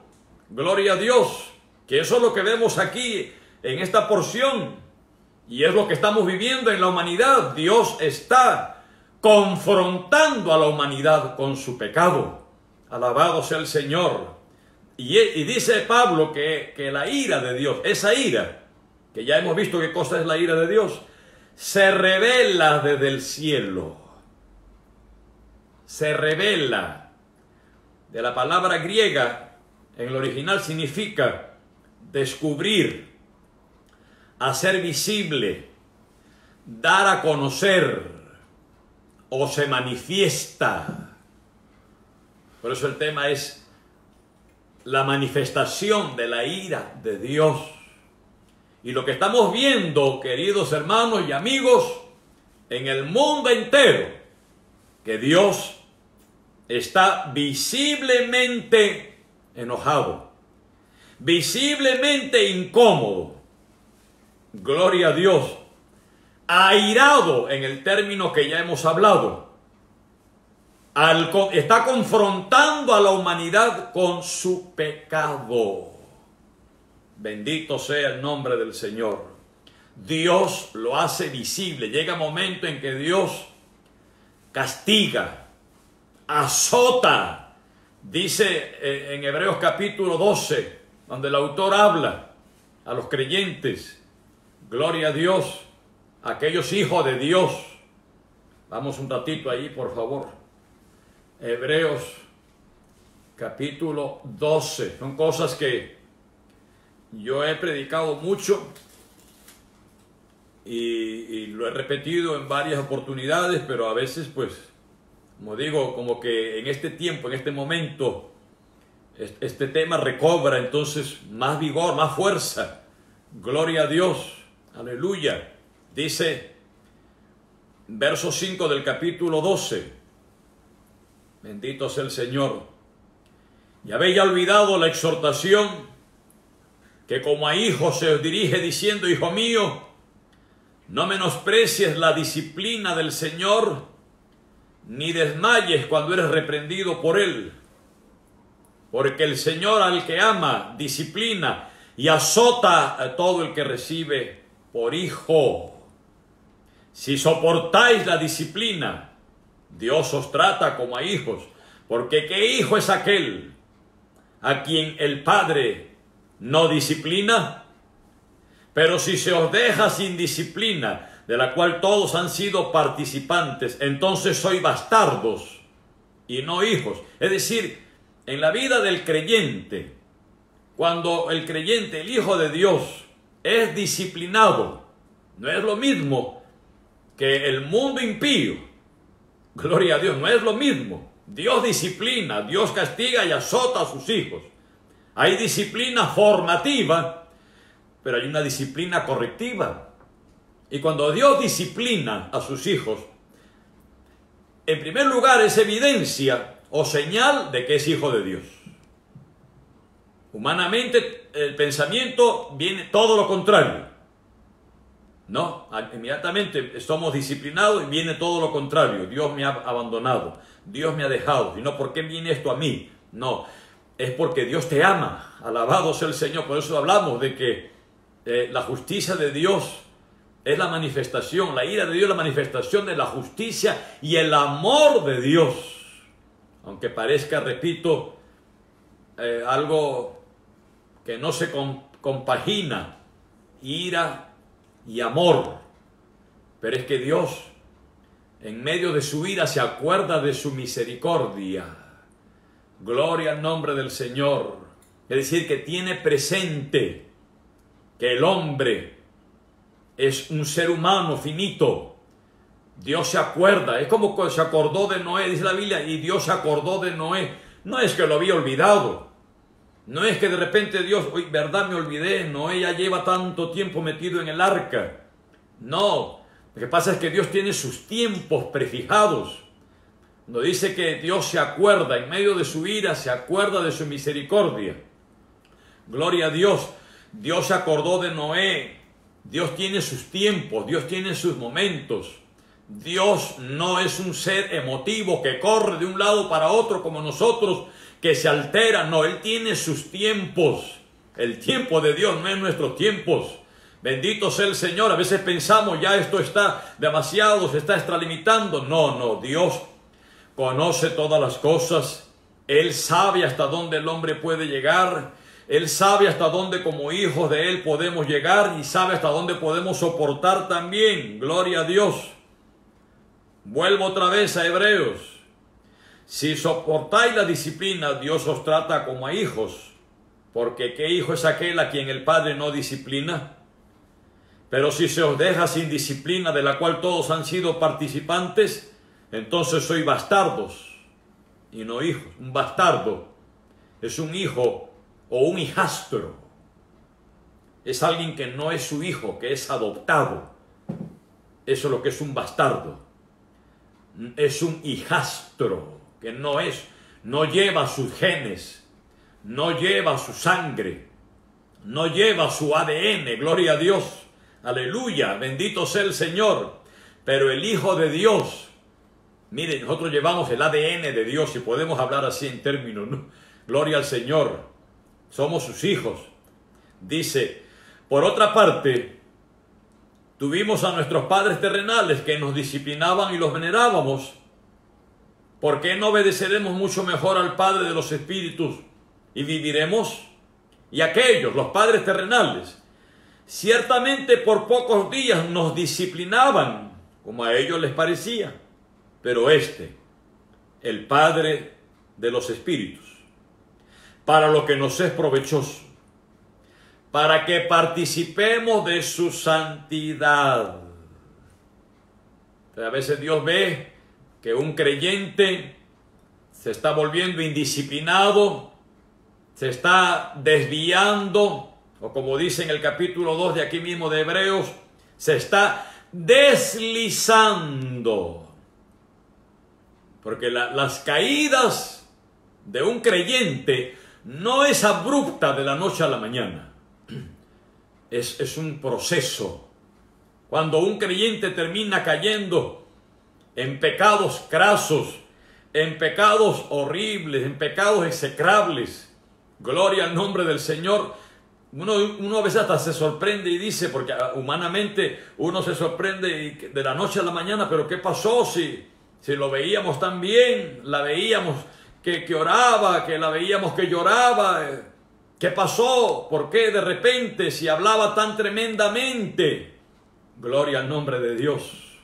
Gloria a Dios, que eso es lo que vemos aquí en esta porción. Y es lo que estamos viviendo en la humanidad. Dios está confrontando a la humanidad con su pecado. Alabado sea el Señor. Y dice Pablo que la ira de Dios, esa ira, que ya hemos visto qué cosa es la ira de Dios, se revela desde el cielo. Se revela. De la palabra griega, en el original significa descubrir, hacer visible, dar a conocer, o se manifiesta. Por eso el tema es la manifestación de la ira de Dios. Y lo que estamos viendo, queridos hermanos y amigos, en el mundo entero, que Dios está visiblemente enojado, visiblemente incómodo. Gloria a Dios. Airado en el término que ya hemos hablado. Está confrontando a la humanidad con su pecado. Bendito sea el nombre del Señor. Dios lo hace visible. Llega un momento en que Dios castiga, azota. Dice en Hebreos capítulo 12, donde el autor habla a los creyentes. Gloria a Dios. aquellos hijos de Dios. Vamos un ratito ahí, por favor. Hebreos capítulo 12. Son cosas que yo he predicado mucho y lo he repetido en varias oportunidades, pero a veces, pues, como digo, como que en este tiempo, en este momento, este tema recobra entonces más vigor, más fuerza. Gloria a Dios, aleluya. Dice, verso 5 del capítulo 12, bendito sea el Señor. Y habéis ya olvidado la exhortación que como a hijos se os dirige diciendo, hijo mío, no menosprecies la disciplina del Señor, ni desmayes cuando eres reprendido por Él. Porque el Señor al que ama, disciplina y azota a todo el que recibe por hijo. Si soportáis la disciplina, Dios os trata como a hijos. Porque ¿qué hijo es aquel a quien el Padre no disciplina? Pero si se os deja sin disciplina, de la cual todos han sido participantes, entonces sois bastardos y no hijos. Es decir, en la vida del creyente, cuando el creyente, el Hijo de Dios, es disciplinado, no es lo mismo que el mundo impío. Gloria a Dios, no es lo mismo. Dios disciplina, Dios castiga y azota a sus hijos. Hay disciplina formativa, pero hay una disciplina correctiva. Y cuando Dios disciplina a sus hijos, en primer lugar es evidencia o señal de que es hijo de Dios. Humanamente el pensamiento viene todo lo contrario. No, inmediatamente somos disciplinados y viene todo lo contrario. Dios me ha abandonado, Dios me ha dejado. Y no, ¿por qué viene esto a mí? No, es porque Dios te ama. Alabado sea el Señor. Por eso hablamos de que la justicia de Dios es la manifestación, la ira de Dios, la manifestación de la justicia y el amor de Dios. Aunque parezca, repito, algo que no se compagina, ira y amor. Pero es que Dios, en medio de su ira, se acuerda de su misericordia. Gloria al nombre del Señor. Es decir, que tiene presente que el hombre es un ser humano finito. Dios se acuerda, es como se acordó de Noé, dice la Biblia, y Dios se acordó de Noé. No es que lo había olvidado, no es que de repente Dios, uy, verdad me olvidé, Noé ya lleva tanto tiempo metido en el arca. No, lo que pasa es que Dios tiene sus tiempos prefijados. Cuando dice que Dios se acuerda, en medio de su ira, se acuerda de su misericordia. Gloria a Dios, Dios se acordó de Noé. Dios tiene sus tiempos, Dios tiene sus momentos. Dios no es un ser emotivo que corre de un lado para otro como nosotros, que se altera. No, Él tiene sus tiempos. El tiempo de Dios no es nuestros tiempos. Bendito sea el Señor. A veces pensamos, ya esto está demasiado, se está extralimitando. No, Dios conoce todas las cosas. Él sabe hasta dónde el hombre puede llegar. Él sabe hasta dónde como hijos de Él podemos llegar y sabe hasta dónde podemos soportar también. Gloria a Dios. Vuelvo otra vez a Hebreos. Si soportáis la disciplina, Dios os trata como a hijos. Porque ¿qué hijo es aquel a quien el Padre no disciplina? Pero si se os deja sin disciplina, de la cual todos han sido participantes, entonces sois bastardos y no hijos. Un bastardo es un hijo o un hijastro. Es alguien que no es su hijo, que es adoptado. Eso es lo que es un bastardo. Es un hijastro, que no lleva sus genes, no lleva su sangre, no lleva su ADN, gloria a Dios, aleluya, bendito sea el Señor. Pero el Hijo de Dios, miren, nosotros llevamos el ADN de Dios, si podemos hablar así en términos, ¿no? Gloria al Señor. Somos sus hijos. Dice, por otra parte, tuvimos a nuestros padres terrenales que nos disciplinaban y los venerábamos. ¿Por qué no obedeceremos mucho mejor al Padre de los Espíritus y viviremos? Y aquellos, los padres terrenales, Ciertamente por pocos días nos disciplinaban, como a ellos les parecía, pero el Padre de los espíritus, para lo que nos es provechoso, para que participemos de su santidad. A veces Dios ve que un creyente se está volviendo indisciplinado, se está desviando, o como dice en el capítulo 2 de aquí mismo de Hebreos, se está deslizando. Porque las caídas de un creyente no es abrupta de la noche a la mañana. Es un proceso. Cuando un creyente termina cayendo en pecados crasos, en pecados horribles, en pecados execrables, gloria al nombre del Señor, uno a veces hasta se sorprende y dice, porque humanamente uno se sorprende de la noche a la mañana, pero ¿qué pasó si lo veíamos tan bien? La veíamos que oraba, que la veíamos que lloraba. ¿Qué pasó? ¿Por qué de repente si hablaba tan tremendamente? Gloria al nombre de Dios.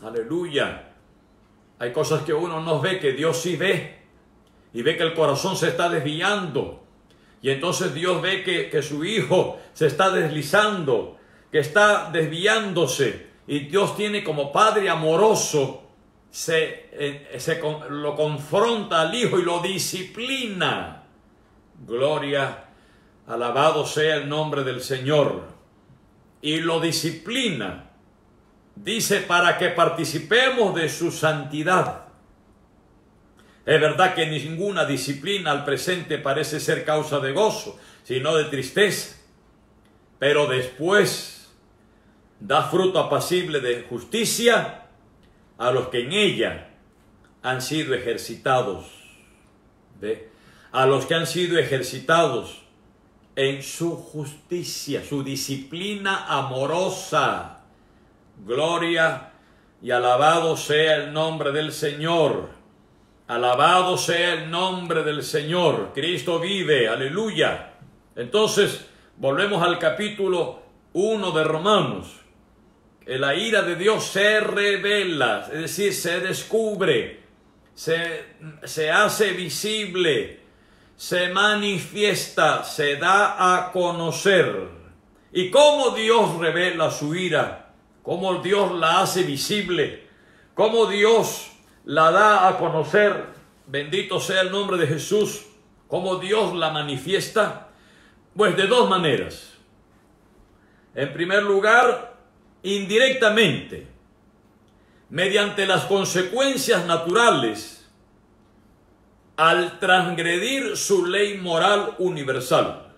Aleluya. Hay cosas que uno no ve, que Dios sí ve. Y ve que el corazón se está desviando. Y entonces Dios ve que su hijo se está deslizando, que está desviándose. Y Dios tiene como Padre amoroso, lo confronta al hijo y lo disciplina. Gloria, alabado sea el nombre del Señor. Y lo disciplina. Dice, para que participemos de su santidad. Es verdad que ninguna disciplina al presente parece ser causa de gozo, sino de tristeza. Pero después da fruto apacible de justicia a los que en ella han sido ejercitados. ¿Ve? A los que han sido ejercitados en su justicia, su disciplina amorosa. Gloria y alabado sea el nombre del Señor. Alabado sea el nombre del Señor. Cristo vive, aleluya. Entonces, volvemos al capítulo 1 de Romanos. La ira de Dios se revela, es decir, se descubre, se hace visible, se manifiesta, se da a conocer. ¿Y cómo Dios revela su ira? ¿Cómo Dios la hace visible? ¿Cómo Dios la da a conocer? Bendito sea el nombre de Jesús. ¿Cómo Dios la manifiesta? Pues de dos maneras. En primer lugar, indirectamente, mediante las consecuencias naturales al transgredir su ley moral universal,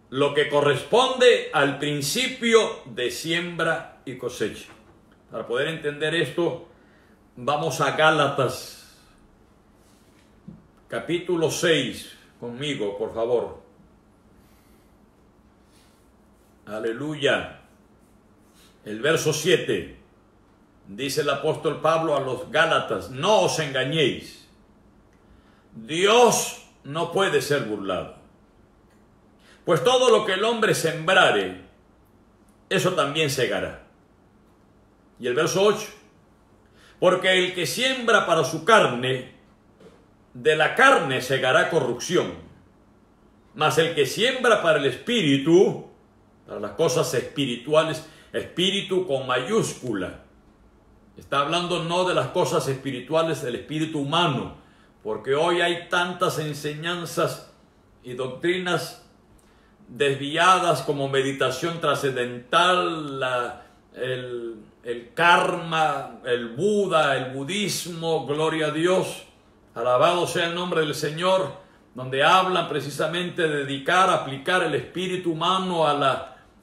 lo que corresponde al principio de siembra y cosecha. Para poder entender esto, vamos a Gálatas, capítulo 6, conmigo, por favor. Aleluya. El verso 7, dice el apóstol Pablo a los Gálatas, no os engañéis, Dios no puede ser burlado. Pues todo lo que el hombre sembrare, eso también segará. Y el verso 8, porque el que siembra para su carne, de la carne segará corrupción. Mas el que siembra para el espíritu, para las cosas espirituales, espíritu con mayúscula. Está hablando no de las cosas espirituales del espíritu humano, porque hoy hay tantas enseñanzas y doctrinas desviadas como meditación trascendental, el karma, el Buda, el budismo, gloria a Dios, alabado sea el nombre del Señor, donde hablan precisamente de dedicar, aplicar el espíritu humano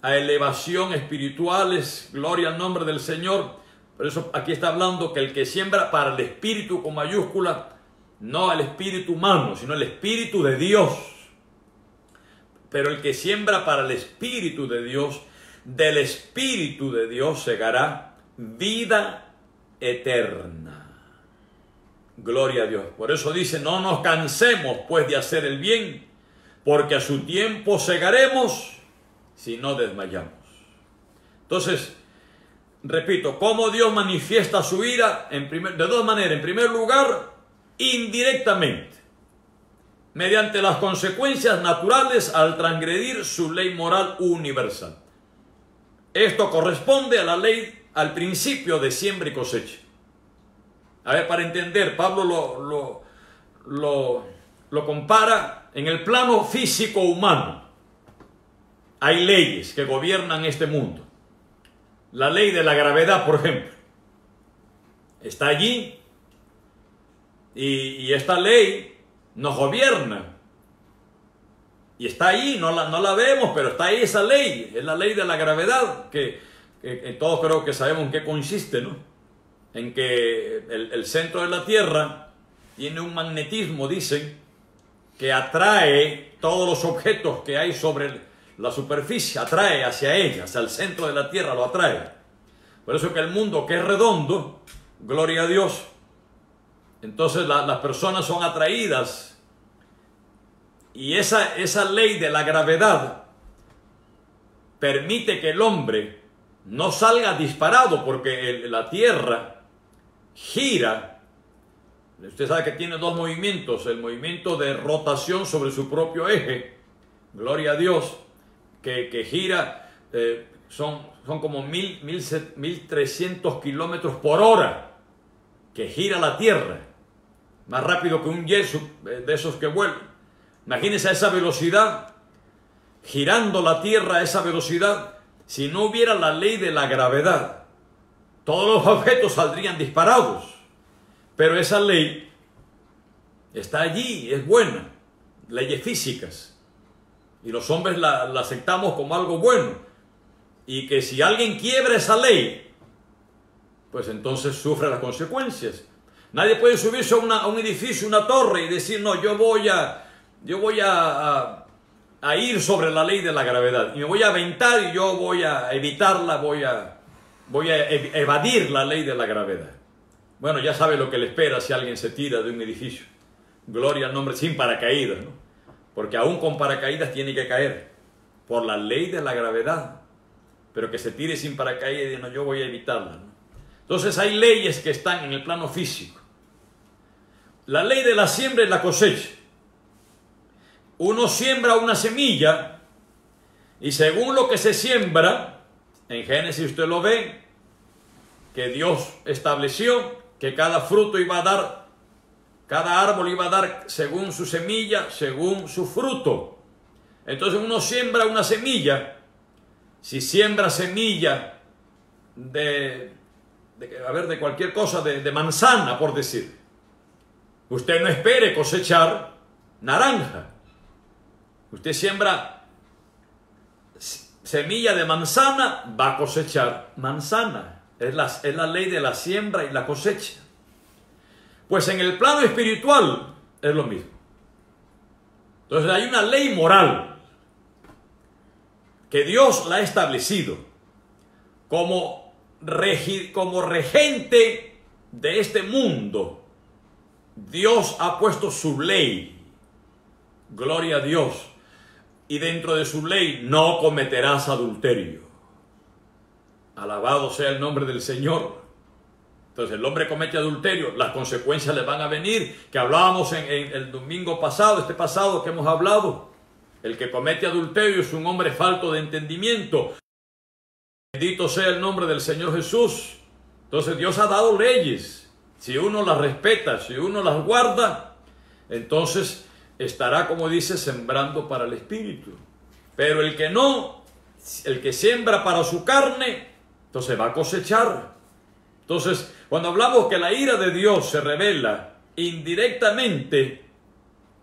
a elevación espirituales, gloria al nombre del Señor. Por eso aquí está hablando que el que siembra para el espíritu con mayúscula, no el espíritu humano, sino el espíritu de Dios. Pero el que siembra para el espíritu de Dios, del espíritu de Dios segará vida eterna. Gloria a Dios. Por eso dice, no nos cansemos pues de hacer el bien, porque a su tiempo segaremos si no desmayamos. Entonces, repito, ¿cómo Dios manifiesta su ira? De dos maneras. En primer lugar, indirectamente, mediante las consecuencias naturales al transgredir su ley moral universal. Esto corresponde a la ley, al principio de siembra y cosecha. A ver, para entender, Pablo lo compara en el plano físico humano. Hay leyes que gobiernan este mundo. La ley de la gravedad, por ejemplo, está allí y esta ley nos gobierna. Y está ahí, no la vemos, pero está ahí esa ley. Es la ley de la gravedad, que todos creo que sabemos en qué consiste, ¿no? En que el centro de la Tierra tiene un magnetismo, dicen, que atrae todos los objetos que hay sobre la superficie, atrae hacia ella, hacia el centro de la Tierra, lo atrae. Por eso que el mundo, que es redondo, gloria a Dios, entonces las personas son atraídas. Y esa ley de la gravedad permite que el hombre no salga disparado, porque la Tierra gira. Usted sabe que tiene dos movimientos: el movimiento de rotación sobre su propio eje, gloria a Dios, que gira, son como 1.300 kilómetros por hora, que gira la Tierra, más rápido que un yeso de esos que vuelan. Imagínense a esa velocidad, girando la Tierra a esa velocidad. Si no hubiera la ley de la gravedad, todos los objetos saldrían disparados. Pero esa ley está allí, es buena, leyes físicas. Y los hombres la aceptamos como algo bueno. Y que si alguien quiebra esa ley, pues entonces sufre las consecuencias. Nadie puede subirse a un edificio, una torre, y decir, no, yo voy a ir sobre la ley de la gravedad. Y me voy a aventar y yo voy a evitarla, voy a evadir la ley de la gravedad. Bueno, ya sabe lo que le espera si alguien se tira de un edificio. Gloria al nombre, sin paracaídas, ¿no? Porque aún con paracaídas tiene que caer por la ley de la gravedad. Pero que se tire sin paracaídas y no, yo voy a evitarla, ¿no? Entonces hay leyes que están en el plano físico. La ley de la siembra y la cosecha. Uno siembra una semilla y según lo que se siembra, en Génesis usted lo ve, que Dios estableció que cada fruto iba a dar, cada árbol iba a dar según su semilla, según su fruto. Entonces uno siembra una semilla. Si siembra semilla de cualquier cosa, de manzana, por decir, usted no espere cosechar naranja. Usted siembra semilla de manzana, va a cosechar manzana. Es la ley de la siembra y la cosecha. Pues en el plano espiritual es lo mismo. Entonces hay una ley moral que Dios la ha establecido como regente de este mundo. Dios ha puesto su ley. Gloria a Dios. Y dentro de su ley, no cometerás adulterio. Alabado sea el nombre del Señor. Entonces el hombre comete adulterio, las consecuencias le van a venir, que hablábamos en el domingo pasado, este pasado que hemos hablado. El que comete adulterio es un hombre falto de entendimiento. Bendito sea el nombre del Señor Jesús. Entonces Dios ha dado leyes. Si uno las respeta, si uno las guarda, entonces estará, como dice, sembrando para el espíritu. Pero el que no, el que siembra para su carne, entonces va a cosechar. Entonces, cuando hablamos que la ira de Dios se revela indirectamente,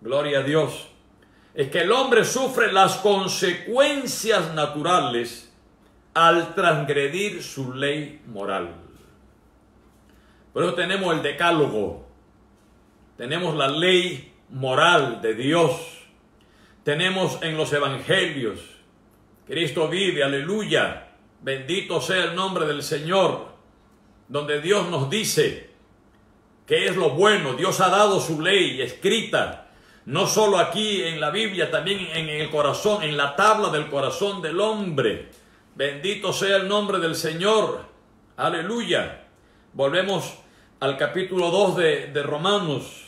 gloria a Dios, es que el hombre sufre las consecuencias naturales al transgredir su ley moral. Por eso tenemos el decálogo, tenemos la ley moral de Dios, tenemos en los evangelios, Cristo vive, aleluya, bendito sea el nombre del Señor, donde Dios nos dice qué es lo bueno. Dios ha dado su ley escrita, no solo aquí en la Biblia, también en el corazón, en la tabla del corazón del hombre. Bendito sea el nombre del Señor. Aleluya. Volvemos al capítulo 2 de Romanos,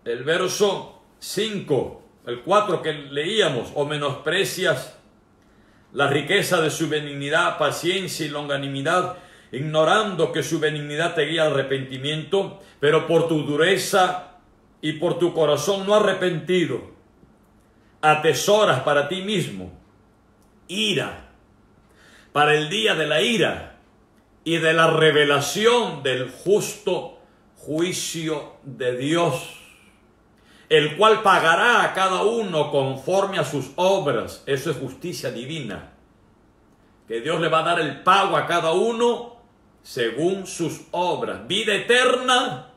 el verso 5, el 4 que leíamos. O menosprecias la riqueza de su benignidad, paciencia y longanimidad, ignorando que su benignidad te guía al arrepentimiento, pero por tu dureza y por tu corazón no arrepentido, atesoras para ti mismo ira, para el día de la ira y de la revelación del justo juicio de Dios, el cual pagará a cada uno conforme a sus obras. Eso es justicia divina, que Dios le va a dar el pago a cada uno según sus obras. Vida eterna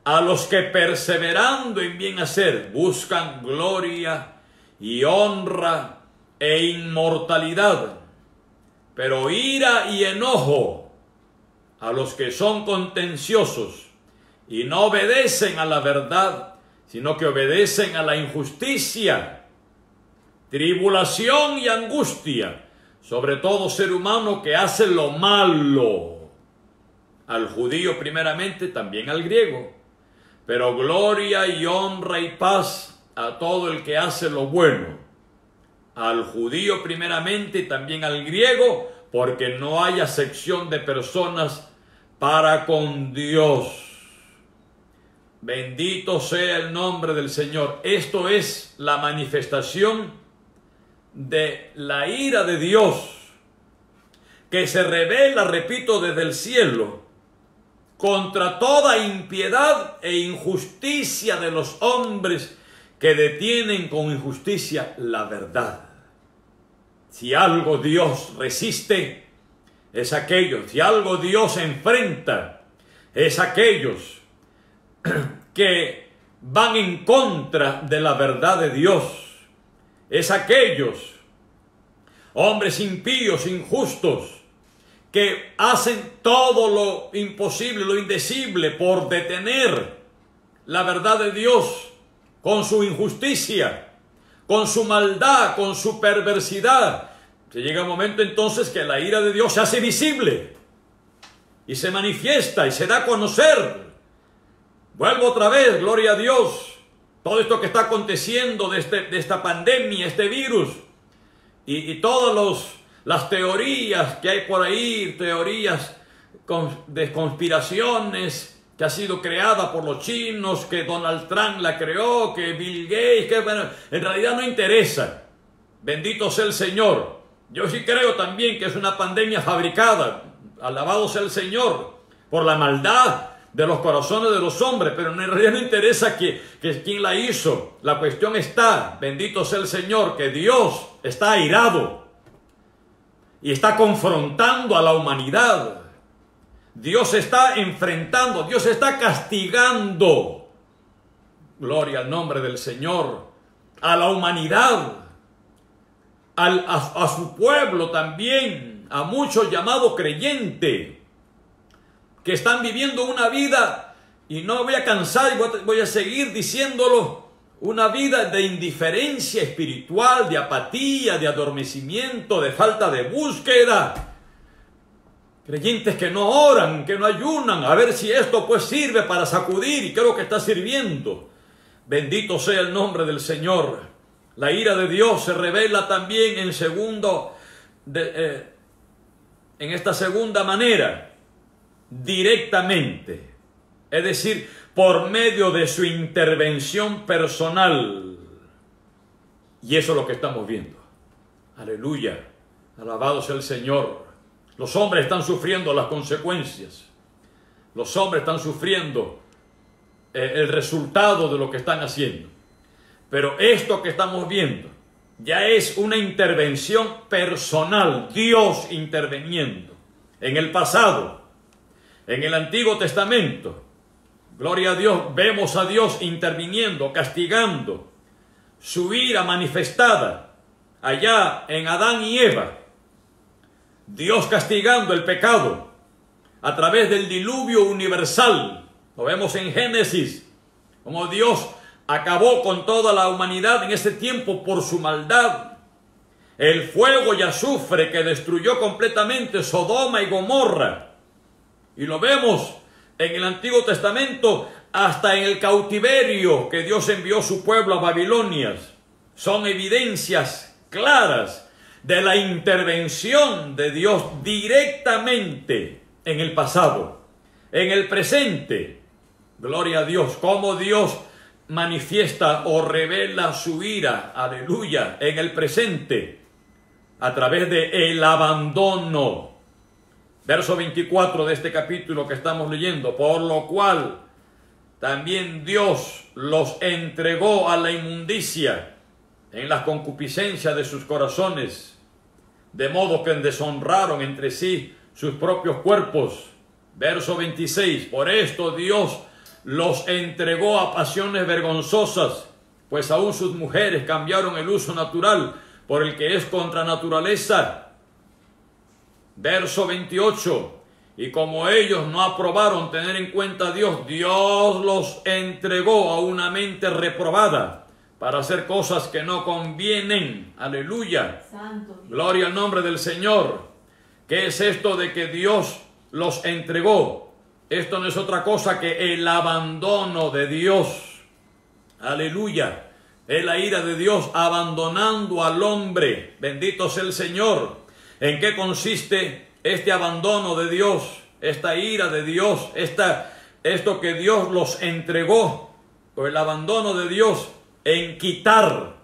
a los que perseverando en bien hacer buscan gloria y honra e inmortalidad. Pero ira y enojo a los que son contenciosos y no obedecen a la verdad, sino que obedecen a la injusticia. Tribulación y angustia sobre todo ser humano que hace lo malo, al judío primeramente, también al griego. Pero gloria y honra y paz a todo el que hace lo bueno, al judío primeramente y también al griego, porque no hay acepción de personas para con Dios. Bendito sea el nombre del Señor. Esto es la manifestación de la ira de Dios, que se revela, repito, desde el cielo, contra toda impiedad e injusticia de los hombres que detienen con injusticia la verdad. Si algo Dios resiste, es aquellos. Si algo Dios enfrenta, es aquellos que van en contra de la verdad de Dios. Es aquellos hombres impíos, injustos, que hacen todo lo imposible, lo indecible por detener la verdad de Dios con su injusticia, con su maldad, con su perversidad. Se llega un momento entonces que la ira de Dios se hace visible y se manifiesta y se da a conocer. Vuelvo otra vez, gloria a Dios. Todo esto que está aconteciendo de esta pandemia, este virus, y todas las teorías que hay por ahí, teorías de conspiraciones que ha sido creada por los chinos, que Donald Trump la creó, que Bill Gates, que bueno, en realidad no interesa. Bendito sea el Señor. Yo sí creo también que es una pandemia fabricada, alabado sea el Señor, por la maldad de los corazones de los hombres, pero en realidad no interesa que quién la hizo. La cuestión está, bendito sea el Señor, que Dios está airado y está confrontando a la humanidad. Dios está enfrentando, Dios está castigando, gloria al nombre del Señor, a la humanidad, a su pueblo también, a muchos llamados creyentes, que están viviendo una vida, y no voy a cansar y voy a seguir diciéndolo, una vida de indiferencia espiritual, de apatía, de adormecimiento, de falta de búsqueda. Creyentes que no oran, que no ayunan, a ver si esto pues sirve para sacudir, y creo que está sirviendo. Bendito sea el nombre del Señor. La ira de Dios se revela también en esta segunda manera, directamente, es decir, por medio de su intervención personal. Y eso es lo que estamos viendo. Aleluya, alabado sea el Señor. Los hombres están sufriendo las consecuencias. Los hombres están sufriendo el resultado de lo que están haciendo. Pero esto que estamos viendo ya es una intervención personal, Dios interviniendo. En el pasado, en el Antiguo Testamento, gloria a Dios, vemos a Dios interviniendo, castigando, su ira manifestada allá en Adán y Eva. Dios castigando el pecado a través del diluvio universal. Lo vemos en Génesis, como Dios acabó con toda la humanidad en ese tiempo por su maldad. El fuego y azufre que destruyó completamente Sodoma y Gomorra. Y lo vemos en el Antiguo Testamento hasta en el cautiverio que Dios envió su pueblo a Babilonia. Son evidencias claras de la intervención de Dios directamente en el pasado. En el presente, gloria a Dios, cómo Dios manifiesta o revela su ira, aleluya, en el presente, a través de el abandono. Verso 24 de este capítulo que estamos leyendo, por lo cual también Dios los entregó a la inmundicia en las concupiscencias de sus corazones, de modo que deshonraron entre sí sus propios cuerpos. Verso 26, por esto Dios los entregó a pasiones vergonzosas, pues aún sus mujeres cambiaron el uso natural por el que es contra naturaleza. Verso 28, y como ellos no aprobaron tener en cuenta a Dios, Dios los entregó a una mente reprobada para hacer cosas que no convienen. Aleluya. Santo. Gloria al nombre del Señor. ¿Qué es esto de que Dios los entregó? Esto no es otra cosa que el abandono de Dios. Aleluya. Es la ira de Dios abandonando al hombre. Bendito sea el Señor. ¿En qué consiste este abandono de Dios? Esta ira de Dios. Esto que Dios los entregó. O el abandono de Dios en quitar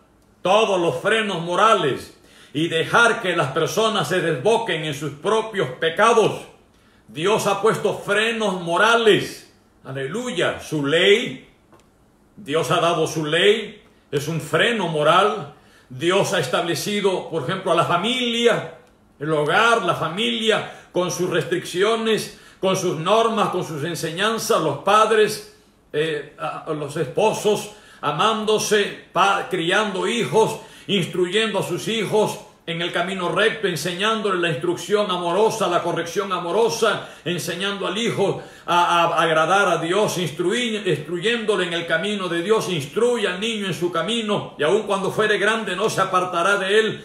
todos los frenos morales y dejar que las personas se desboquen en sus propios pecados. Dios ha puesto frenos morales. Aleluya. Su ley. Dios ha dado su ley. Es un freno moral. Dios ha establecido, por ejemplo, a la familia, el hogar, la familia, con sus restricciones, con sus normas, con sus enseñanzas, los padres, los esposos, amándose, criando hijos, instruyendo a sus hijos en el camino recto, enseñándole la instrucción amorosa, la corrección amorosa, enseñando al hijo a agradar a Dios, instruyéndole en el camino de Dios. Instruye al niño en su camino, y aun cuando fuere grande no se apartará de él.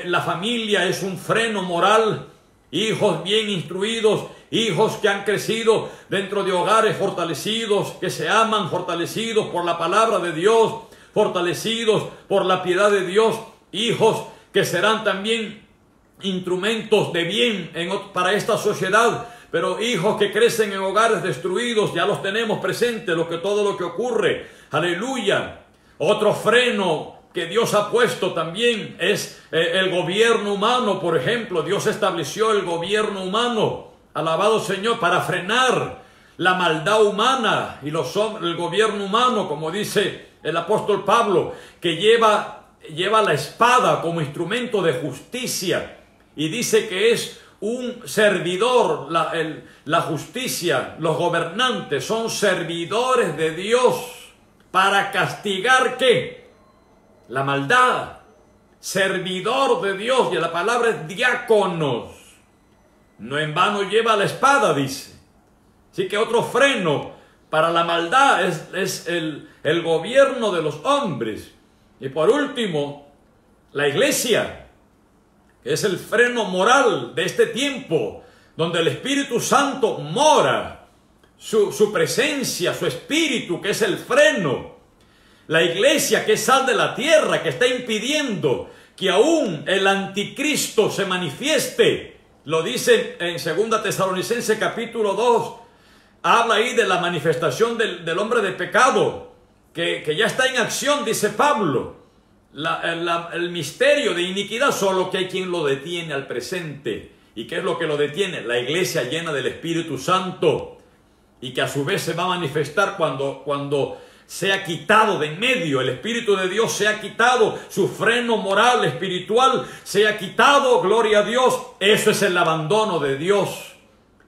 La familia es un freno moral. Hijos bien instruidos, hijos que han crecido dentro de hogares fortalecidos, que se aman, fortalecidos por la palabra de Dios, fortalecidos por la piedad de Dios, hijos que serán también instrumentos de bien para esta sociedad, pero hijos que crecen en hogares destruidos, ya los tenemos presentes, todo lo que ocurre. Aleluya. Otro freno que Dios ha puesto también es el gobierno humano. Por ejemplo, Dios estableció el gobierno humano, alabado Señor, para frenar la maldad humana y el gobierno humano, como dice el apóstol Pablo, que lleva la espada como instrumento de justicia, y dice que es un servidor. La justicia, los gobernantes son servidores de Dios para castigar ¿qué? La maldad. Servidor de Dios, y la palabra es diáconos. No en vano lleva la espada, dice. Así que otro freno para la maldad es el gobierno de los hombres. Y por último, la iglesia, que es el freno moral de este tiempo, donde el Espíritu Santo mora, su presencia, su espíritu, que es el freno. La iglesia, que es sal de la tierra, que está impidiendo que aún el anticristo se manifieste. Lo dice en 2 Tesalonicenses capítulo 2. Habla ahí de la manifestación del hombre de pecado, que ya está en acción, dice Pablo. El misterio de iniquidad, solo que hay quien lo detiene al presente. ¿Y qué es lo que lo detiene? La iglesia llena del Espíritu Santo, y que a su vez se va a manifestar cuando sea quitado de en medio, el Espíritu de Dios sea quitado, su freno moral, espiritual, sea quitado, gloria a Dios. Eso es el abandono de Dios.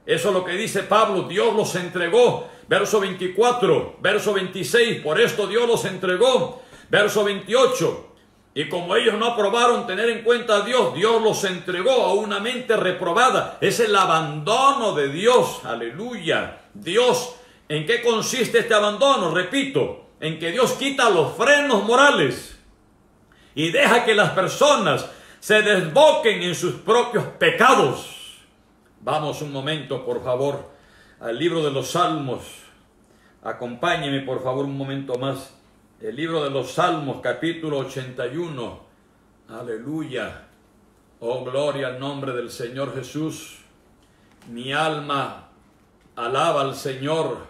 Eso es lo que dice Pablo. Dios los entregó. Verso 24, verso 26, por esto Dios los entregó. Verso 28, y como ellos no aprobaron tener en cuenta a Dios, Dios los entregó a una mente reprobada. Es el abandono de Dios. Aleluya. Dios, ¿en qué consiste este abandono? Repito, en que Dios quita los frenos morales y deja que las personas se desboquen en sus propios pecados. Vamos un momento, por favor, al libro de los Salmos. Acompáñeme, por favor, un momento más. El libro de los Salmos, capítulo 81. Aleluya. Oh, gloria al nombre del Señor Jesús. Mi alma alaba al Señor.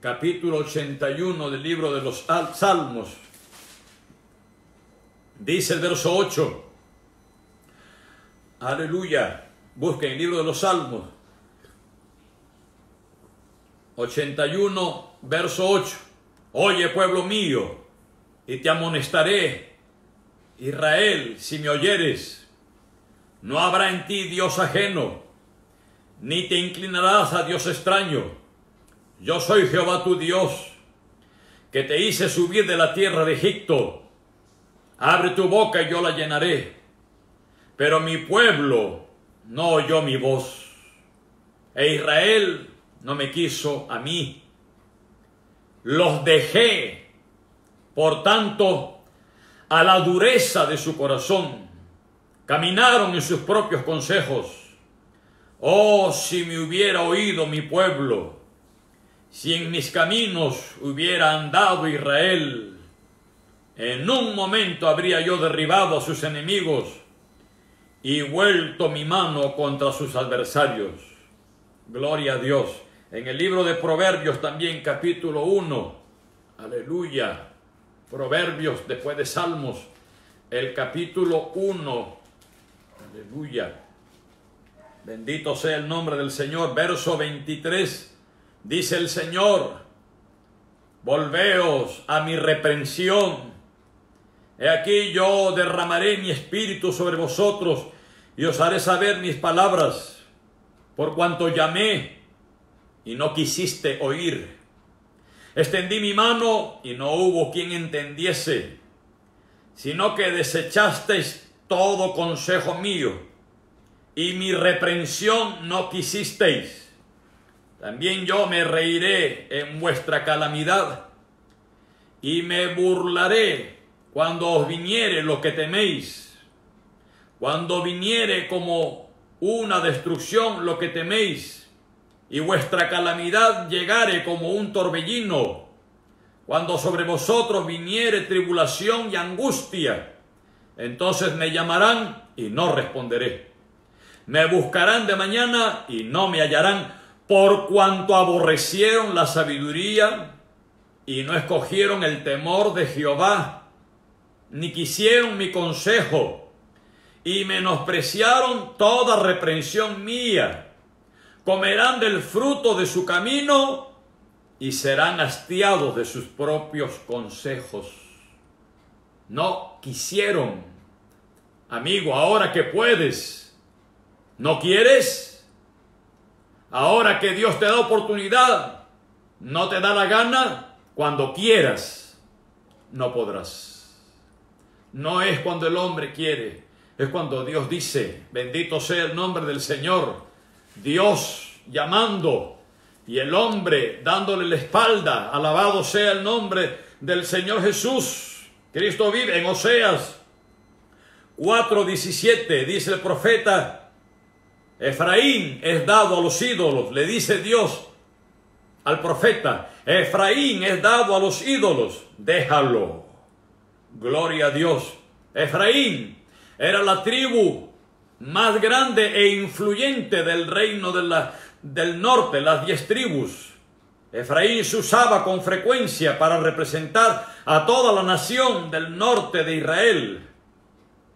Capítulo 81 del libro de los Salmos. Dice el verso 8. Aleluya. Busquen el libro de los Salmos. 81, verso 8. Oye, pueblo mío, y te amonestaré, Israel, si me oyeres. No habrá en ti Dios ajeno, ni te inclinarás a Dios extraño. Yo soy Jehová tu Dios, que te hice subir de la tierra de Egipto. Abre tu boca y yo la llenaré. Pero mi pueblo no oyó mi voz, e Israel no me quiso a mí. Los dejé, por tanto, a la dureza de su corazón. Caminaron en sus propios consejos. Oh, si me hubiera oído mi pueblo, si en mis caminos hubiera andado Israel, en un momento habría yo derribado a sus enemigos y vuelto mi mano contra sus adversarios. Gloria a Dios. En el libro de Proverbios también, capítulo 1. Aleluya. Proverbios después de Salmos. El capítulo 1. Aleluya. Bendito sea el nombre del Señor. Verso 23. Dice el Señor: volveos a mi reprensión. He aquí yo derramaré mi espíritu sobre vosotros y os haré saber mis palabras, por cuanto llamé y no quisiste oír. Extendí mi mano y no hubo quien entendiese, sino que desechasteis todo consejo mío, y mi reprensión no quisisteis. También yo me reiré en vuestra calamidad, y me burlaré cuando os viniere lo que teméis. Cuando viniere como una destrucción lo que teméis, y vuestra calamidad llegare como un torbellino, cuando sobre vosotros viniere tribulación y angustia, entonces me llamarán y no responderé. Me buscarán de mañana y no me hallarán, por cuanto aborrecieron la sabiduría y no escogieron el temor de Jehová, ni quisieron mi consejo, y menospreciaron toda reprensión mía. Comerán del fruto de su camino y serán hastiados de sus propios consejos. No quisieron. Amigo, ahora que puedes, ¿no quieres? Ahora que Dios te da oportunidad, ¿no te da la gana? Cuando quieras, no podrás. No es cuando el hombre quiere, es cuando Dios dice: bendito sea el nombre del Señor. Dios llamando y el hombre dándole la espalda. Alabado sea el nombre del Señor Jesús. Cristo vive. En Oseas 4:17 dice el profeta: Efraín es dado a los ídolos. Le dice Dios al profeta: Efraín es dado a los ídolos, déjalo. Gloria a Dios. Efraín era la tribu más grande e influyente del reino del norte, las 10 tribus. Efraín se usaba con frecuencia para representar a toda la nación del norte de Israel.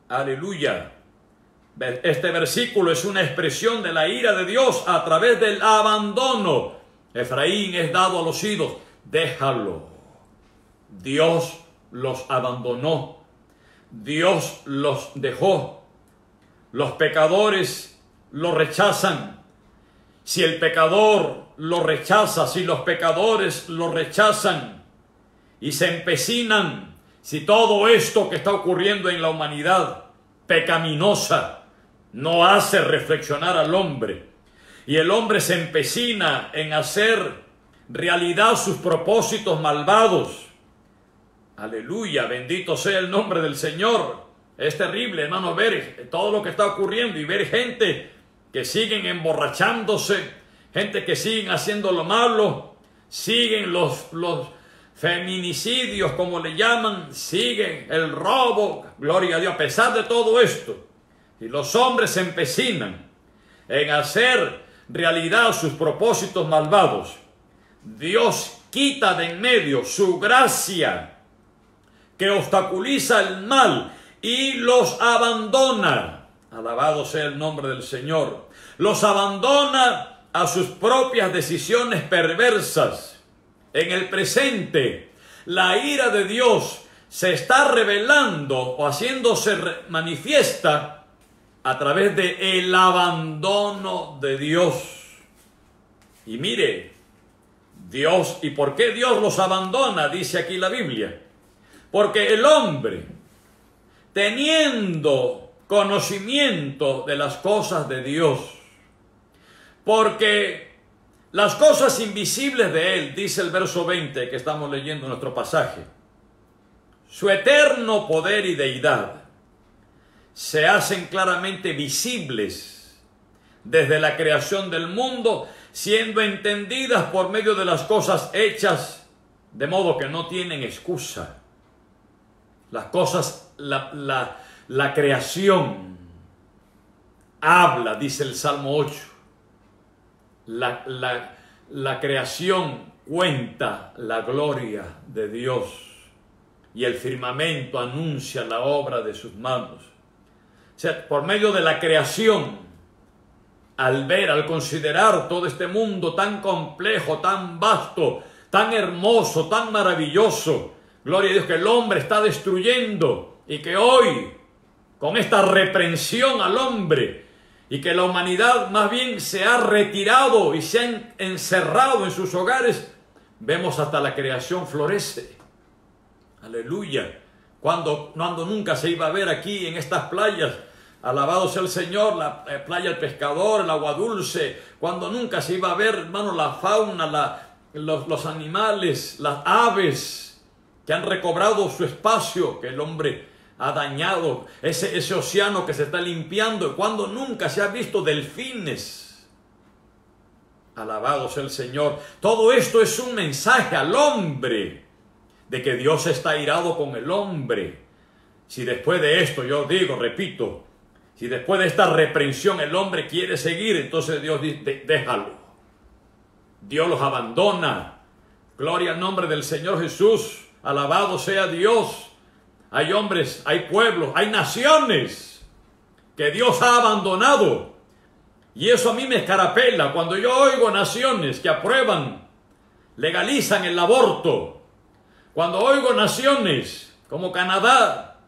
Aleluya. Este versículo es una expresión de la ira de Dios a través del abandono. Efraín es dado a los ídolos, déjalo. Dios los abandonó. Dios los dejó. Los pecadores lo rechazan. Si el pecador lo rechaza, si los pecadores lo rechazan y se empecinan, si todo esto que está ocurriendo en la humanidad pecaminosa no hace reflexionar al hombre, y el hombre se empecina en hacer realidad sus propósitos malvados. Aleluya, bendito sea el nombre del Señor. Es terrible, hermano, ver todo lo que está ocurriendo y ver gente que siguen emborrachándose, gente que siguen haciendo lo malo, siguen los feminicidios, como le llaman, siguen el robo, gloria a Dios. A pesar de todo esto, y los hombres se empecinan en hacer realidad sus propósitos malvados, Dios quita de en medio su gracia que obstaculiza el mal y los abandona. Alabado sea el nombre del Señor. Los abandona a sus propias decisiones perversas. En el presente, la ira de Dios se está revelando o haciéndose manifiesta a través de el abandono de Dios. Y mire, Dios, ¿y por qué Dios los abandona? Dice aquí la Biblia. Porque el hombre, teniendo conocimiento de las cosas de Dios, porque las cosas invisibles de Él, dice el verso 20 que estamos leyendo en nuestro pasaje, su eterno poder y deidad, se hacen claramente visibles desde la creación del mundo, siendo entendidas por medio de las cosas hechas, de modo que no tienen excusa. Las cosas, la creación habla, dice el Salmo 8. La creación cuenta la gloria de Dios y el firmamento anuncia la obra de sus manos. O sea, por medio de la creación, al considerar todo este mundo tan complejo, tan vasto, tan hermoso, tan maravilloso, gloria a Dios, que el hombre está destruyendo y que hoy, con esta reprensión al hombre, y que la humanidad más bien se ha retirado y se ha encerrado en sus hogares, vemos hasta la creación florece. Aleluya. Cuando nunca se iba a ver aquí en estas playas, alabado sea el Señor, la playa del pescador, el agua dulce, cuando nunca se iba a ver, hermano, la fauna, los animales, las aves que han recobrado su espacio, que el hombre ha dañado, ese océano que se está limpiando, cuando nunca se ha visto delfines. Alabado sea el Señor. Todo esto es un mensaje al hombre de que Dios está airado con el hombre. Si después de esto, yo digo, repito, si después de esta reprensión el hombre quiere seguir, entonces Dios dice, déjalo. Dios los abandona. Gloria al nombre del Señor Jesús. Alabado sea Dios. Hay hombres, hay pueblos, hay naciones que Dios ha abandonado. Y eso a mí me escarapela cuando yo oigo naciones que aprueban, legalizan el aborto. Cuando oigo naciones como Canadá,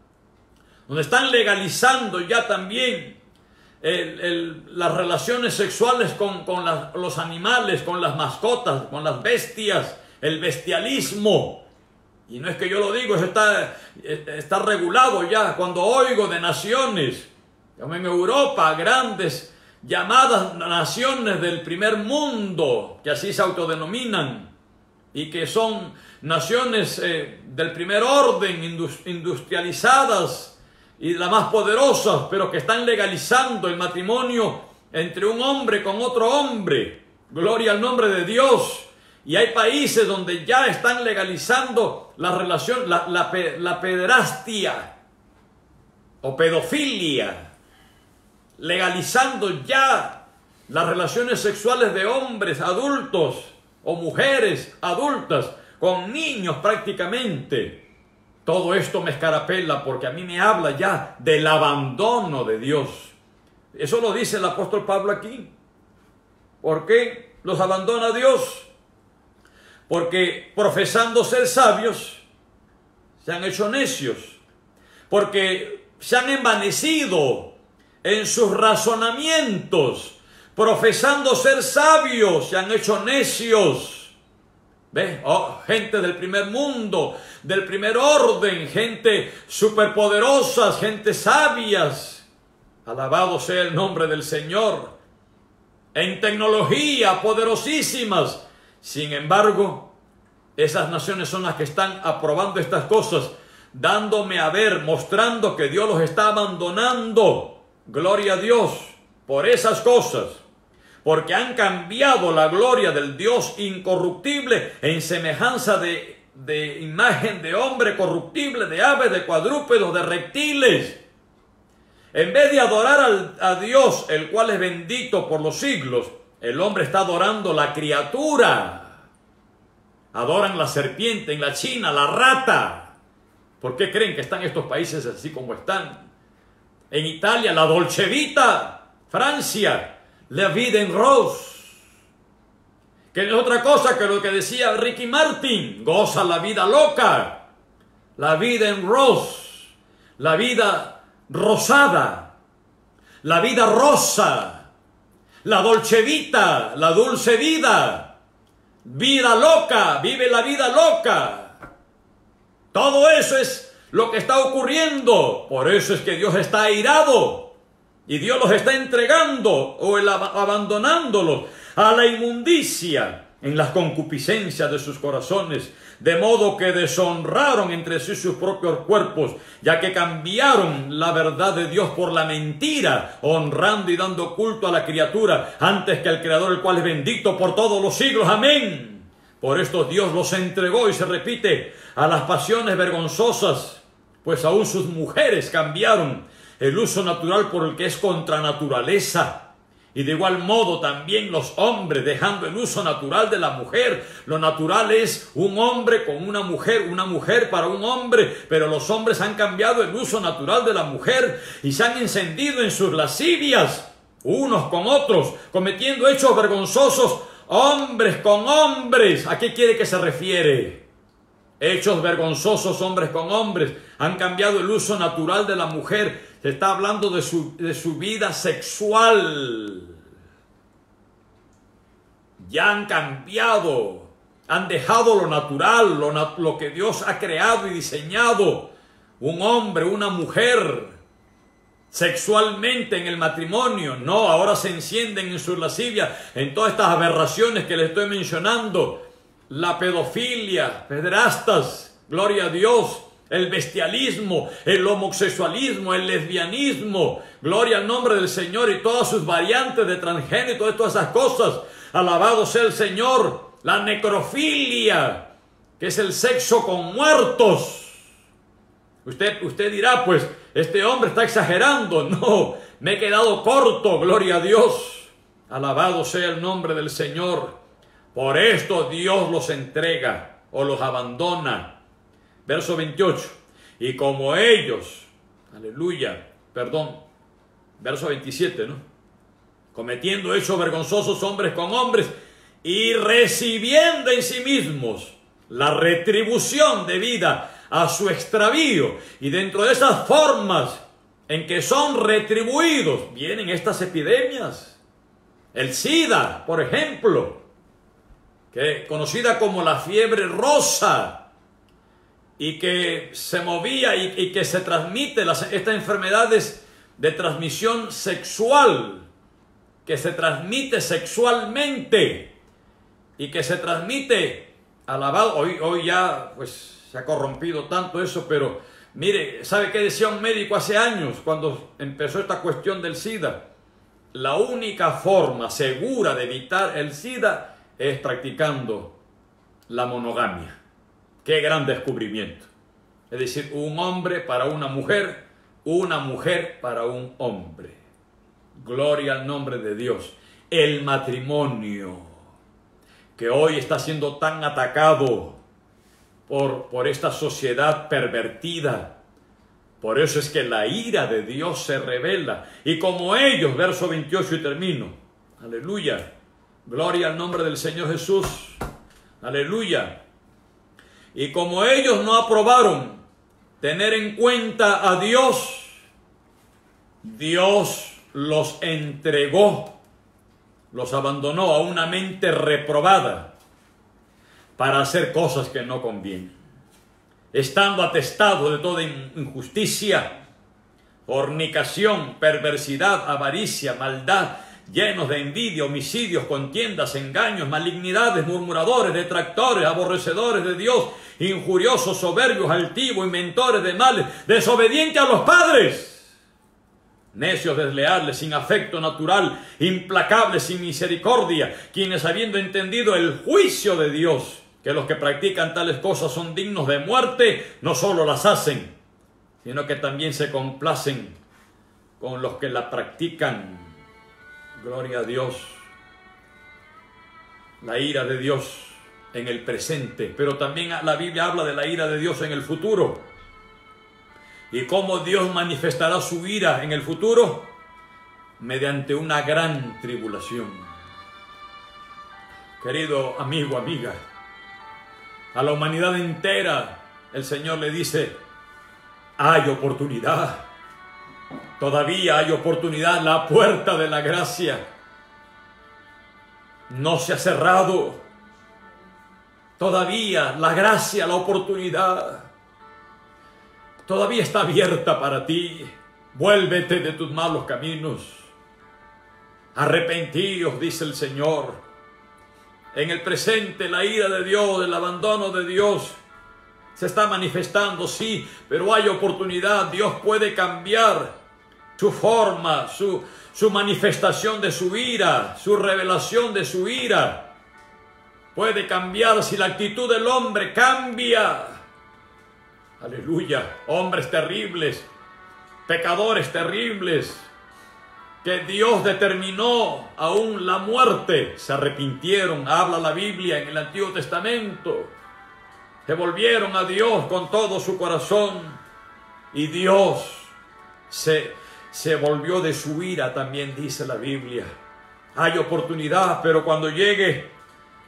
donde están legalizando ya también las relaciones sexuales con los animales, con las mascotas, con las bestias, el bestialismo. Y no es que yo lo digo, eso está regulado ya. Cuando oigo de naciones, como en Europa, grandes llamadas naciones del primer mundo, que así se autodenominan, y que son naciones del primer orden, industrializadas y las más poderosas, pero que están legalizando el matrimonio entre un hombre con otro hombre. Gloria al nombre de Dios. Y hay países donde ya están legalizando la relación, la pederastia o pedofilia, legalizando ya las relaciones sexuales de hombres adultos o mujeres adultas con niños prácticamente. Todo esto me escarapela porque a mí me habla ya del abandono de Dios. Eso lo dice el apóstol Pablo aquí. ¿Por qué los abandona Dios? Porque profesando ser sabios, se han hecho necios. Porque se han envanecido en sus razonamientos. Profesando ser sabios, se han hecho necios. ¿Ve? Oh, gente del primer mundo, del primer orden, gente superpoderosas, gente sabias. Alabado sea el nombre del Señor. En tecnología, poderosísimas. Sin embargo, esas naciones son las que están aprobando estas cosas, dándome a ver, mostrando que Dios los está abandonando. Gloria a Dios por esas cosas, porque han cambiado la gloria del Dios incorruptible en semejanza de imagen de hombre corruptible, de aves, de cuadrúpedos, de reptiles. En vez de adorar a Dios, el cual es bendito por los siglos, el hombre está adorando la criatura. Adoran la serpiente en la China, la rata. ¿Por qué creen que están estos países así como están? En Italia, la Dolce Vita. Francia, la vida en rose. Que no es otra cosa que lo que decía Ricky Martin. Goza la vida loca. La vida en rose. La vida rosada. La vida rosa. La Dolce Vita. La dulce vida. Vida loca, vive la vida loca. Todo eso es lo que está ocurriendo. Por eso es que Dios está airado. Y Dios los está entregando o abandonándolos a la inmundicia en las concupiscencias de sus corazones. De modo que deshonraron entre sí sus propios cuerpos, ya que cambiaron la verdad de Dios por la mentira, honrando y dando culto a la criatura antes que al Creador, el cual es bendito por todos los siglos. Amén. Por esto Dios los entregó, y se repite, a las pasiones vergonzosas, pues aún sus mujeres cambiaron el uso natural por el que es contra naturaleza. Y de igual modo también los hombres, dejando el uso natural de la mujer. Lo natural es un hombre con una mujer para un hombre, pero los hombres han cambiado el uso natural de la mujer y se han encendido en sus lascivias, unos con otros, cometiendo hechos vergonzosos, hombres con hombres. ¿A qué quiere que se refiere? Hechos vergonzosos, hombres con hombres. Han cambiado el uso natural de la mujer. Se está hablando de su vida sexual. Ya han cambiado. Han dejado lo natural, lo que Dios ha creado y diseñado. Un hombre, una mujer, sexualmente en el matrimonio. No, ahora se encienden en su lascivia, en todas estas aberraciones que les estoy mencionando. La pedofilia, pederastas, gloria a Dios. El bestialismo, el homosexualismo, el lesbianismo, gloria al nombre del Señor, y todas sus variantes de transgénero, todas esas cosas. Alabado sea el Señor. La necrofilia, que es el sexo con muertos. Usted dirá, pues, este hombre está exagerando. No, me he quedado corto, gloria a Dios. Alabado sea el nombre del Señor. Por esto Dios los entrega o los abandona. Verso 28. Y como ellos, aleluya, perdón, verso 27, ¿no? Cometiendo hechos vergonzosos hombres con hombres y recibiendo en sí mismos la retribución debida a su extravío. Y dentro de esas formas en que son retribuidos, vienen estas epidemias. El SIDA, por ejemplo, que conocida como la fiebre rosa, y que se movía y que se transmite, estas enfermedades de transmisión sexual, que se transmite sexualmente y que se transmite, alabado, hoy ya pues se ha corrompido tanto eso, pero mire, ¿sabe qué decía un médico hace años cuando empezó esta cuestión del SIDA? La única forma segura de evitar el SIDA es practicando la monogamia. ¡Qué gran descubrimiento! Es decir, un hombre para una mujer para un hombre. Gloria al nombre de Dios. El matrimonio, que hoy está siendo tan atacado por esta sociedad pervertida. Por eso es que la ira de Dios se revela. Y como ellos, verso 28 y termino. Aleluya. Gloria al nombre del Señor Jesús. Aleluya. Y como ellos no aprobaron tener en cuenta a Dios, Dios los entregó, los abandonó a una mente reprobada para hacer cosas que no convienen, estando atestados de toda injusticia, fornicación, perversidad, avaricia, maldad, llenos de envidia, homicidios, contiendas, engaños, malignidades, murmuradores, detractores, aborrecedores de Dios, injuriosos, soberbios, altivos, inventores de males, desobedientes a los padres, necios, desleales, sin afecto natural, implacables, sin misericordia, quienes habiendo entendido el juicio de Dios, que los que practican tales cosas son dignos de muerte, no solo las hacen, sino que también se complacen con los que la practican. Gloria a Dios. La ira de Dios en el presente, pero también la Biblia habla de la ira de Dios en el futuro. ¿Y cómo Dios manifestará su ira en el futuro? Mediante una gran tribulación. Querido amigo, amiga, a la humanidad entera el Señor le dice: hay oportunidad. Todavía hay oportunidad. La puerta de la gracia no se ha cerrado. Todavía la gracia, la oportunidad todavía está abierta para ti. Vuélvete de tus malos caminos. Arrepentíos, dice el Señor. En el presente la ira de Dios, el abandono de Dios se está manifestando, sí, pero hay oportunidad. Dios puede cambiar su forma, su manifestación de su ira, su revelación de su ira. Puede cambiar si la actitud del hombre cambia. Aleluya. Hombres terribles, pecadores terribles, que Dios determinó aún la muerte, se arrepintieron. Habla la Biblia en el Antiguo Testamento. Se volvieron a Dios con todo su corazón y Dios se volvió de su ira, también dice la Biblia. Hay oportunidad, pero cuando llegue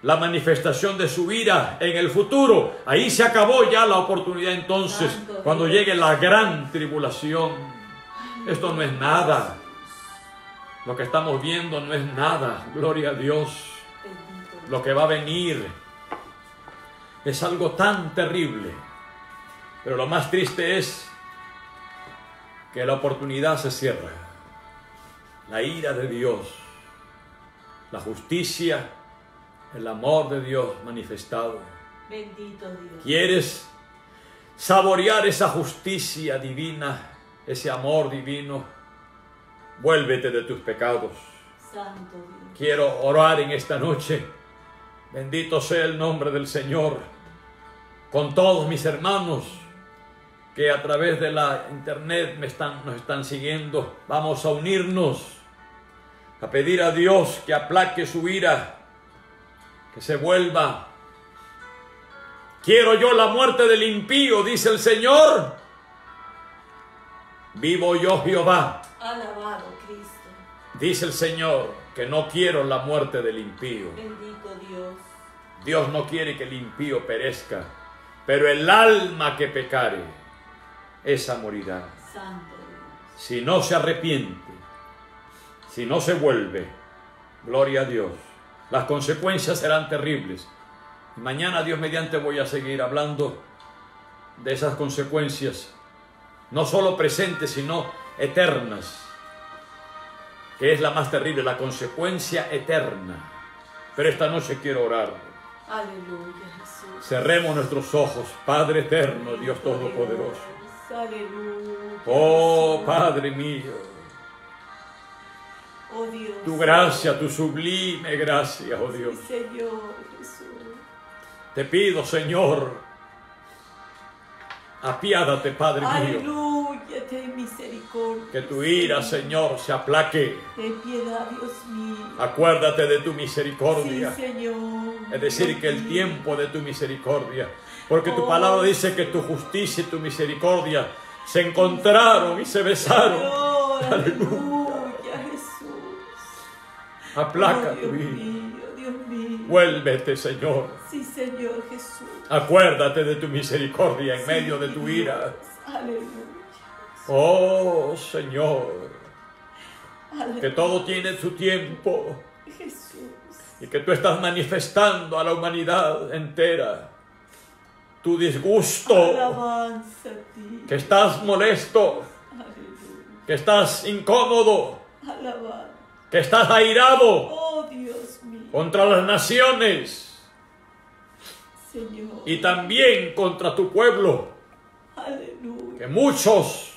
la manifestación de su ira en el futuro, ahí se acabó ya la oportunidad. Entonces, cuando llegue la gran tribulación, esto no es nada. Lo que estamos viendo no es nada. Gloria a Dios. Lo que va a venir es algo tan terrible. Pero lo más triste es que la oportunidad se cierra. La ira de Dios, la justicia, el amor de Dios manifestado. Bendito Dios. ¿Quieres saborear esa justicia divina, ese amor divino? Vuélvete de tus pecados. Santo Dios. Quiero orar en esta noche. Bendito sea el nombre del Señor. Con todos mis hermanos que a través de la internet nos están siguiendo, vamos a unirnos a pedir a Dios que aplaque su ira, que se vuelva. Quiero yo la muerte del impío, dice el Señor. Vivo yo, Jehová. Alabado Cristo. Dice el Señor que no quiero la muerte del impío. Bendito Dios. Dios no quiere que el impío perezca, pero el alma que pecare, esa morirá. Santo Dios. Si no se arrepiente, si no se vuelve, gloria a Dios, las consecuencias serán terribles. Mañana, Dios mediante, voy a seguir hablando de esas consecuencias, no solo presentes, sino eternas, que es la más terrible, la consecuencia eterna. Pero esta noche quiero orar. Aleluya, Jesús. Cerremos nuestros ojos. Padre eterno, Dios todopoderoso. Aleluya. Oh, Jesús. Padre mío, Oh Dios. tu gracia, tu sublime gracia, oh Dios. Sí, Señor Jesús. Te pido, Señor, apiádate, Padre mío, Aleluya, ten misericordia. que tu ira, Señor, se aplaque. Ten piedad, Dios mío. Acuérdate de tu misericordia. Sí, Señor. Es decir, Dios que el mío. tiempo de tu misericordia, porque tu palabra dice que tu justicia y tu misericordia se encontraron y se besaron. Señor, Aleluya. aleluya, Jesús. Aplaca Oh, tu Dios ira. mío, Dios mío. Vuélvete, Señor. Sí, Señor Jesús. Acuérdate de tu misericordia en medio de Sí, tu ira. Dios. Aleluya. Oh, Señor, Aleluya. que todo tiene su tiempo Jesús. y que tú estás manifestando a la humanidad entera tu disgusto, Alabanza a ti. que estás molesto, Aleluya. que estás incómodo, Alabanza. que estás airado Oh, Dios mío. contra las naciones Señor. y también contra tu pueblo, Aleluya. que muchos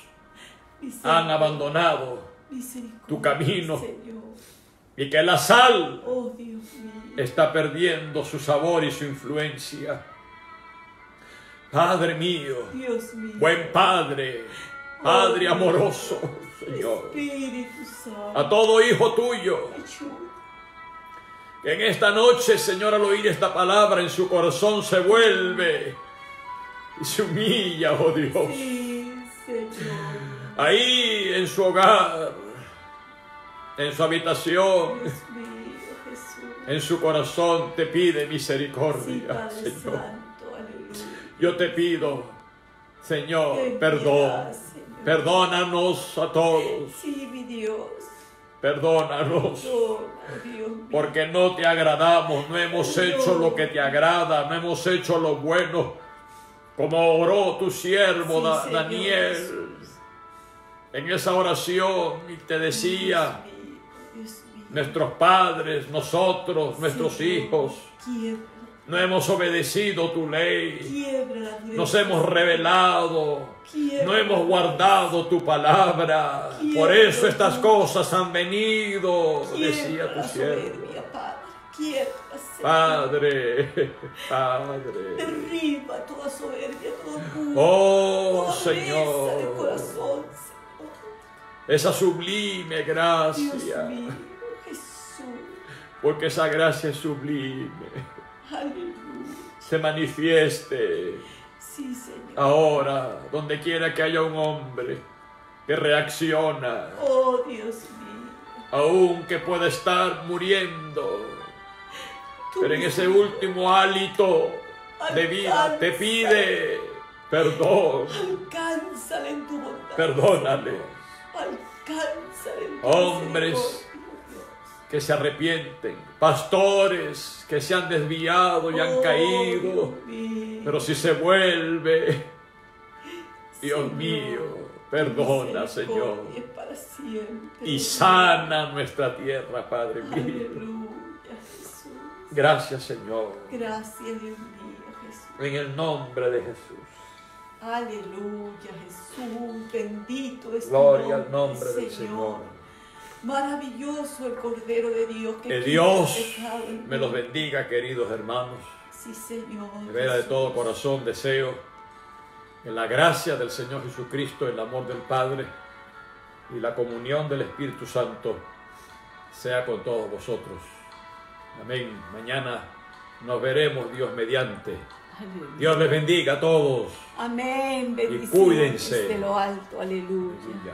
han Misericordia. abandonado Misericordia, tu camino. Señor. y que la sal Oh, Dios mío. está perdiendo su sabor y su influencia. Padre mío, Dios mío. buen Padre, Padre amoroso, Señor, Espíritu Santo. a todo hijo tuyo, Ayuda. que en esta noche, Señor, al oír esta palabra en su corazón se vuelve y se humilla, oh Dios, Sí, Señor. ahí en su hogar, en su habitación, Dios mío, Jesús. en su corazón te pide Sí, misericordia, Padre Señor. Santo, aleluya. Yo te pido, Señor, Ten perdón. piedad, Señor. Perdónanos a todos. Sí, mi Dios. Perdónanos. Perdona, Dios mío. Porque no te agradamos, no hemos hecho lo que te agrada, no hemos hecho lo bueno. Como oró tu siervo Sí, Señor Daniel Jesús. en esa oración y te decía, Dios mío, Dios mío. nuestros padres, nosotros, nuestros Señor, hijos, Quiebra, no hemos obedecido tu ley. quiebra la dureza. Nos hemos rebelado, Quiebra. no hemos guardado tu palabra. Quiebra. Por eso estas cosas han venido, decía Quiebra tu la siervo. soberbia, Padre. Quiebra, Señor. Padre, Padre. Derriba toda soberbia, todo orgullo. Oh, toda dureza de Señor, corazón, Señor. esa sublime Dios gracia, mío, Jesús. porque esa gracia es sublime, Aleluya. se manifieste Sí, Señor. ahora, donde quiera que haya un hombre que reacciona, Oh, Dios mío. aun que pueda estar muriendo, Tú pero en ese mismo. último hálito de vida te pide perdón, Alcánzale en tu bondad. perdónale. Alcánzale en tu Hombres misericordia, Dios. que se arrepienten, pastores que se han desviado y han Oh, caído, Dios mío. pero si se vuelve, Dios Señor, mío, tu perdona, misericordia Señor, es para siempre. y sana nuestra tierra, Padre mío. Aleluya, Jesús. Gracias, Señor, Gracias, Dios mío, Jesús. en el nombre de Jesús. Aleluya, Jesús. Bendito es tu Gloria al nombre del Señor. Señor. Maravilloso el Cordero de Dios. Que quita Dios el pecado del me los mundo. bendiga, queridos hermanos. Sí, Señor. De veras, de todo Jesús. corazón deseo en la gracia del Señor Jesucristo, el amor del Padre y la comunión del Espíritu Santo sea con todos vosotros. Amén. Mañana nos veremos, Dios mediante. Aleluya. Dios les bendiga a todos. Amén. Bendiciones cuídense. de lo alto. Aleluya. Aleluya.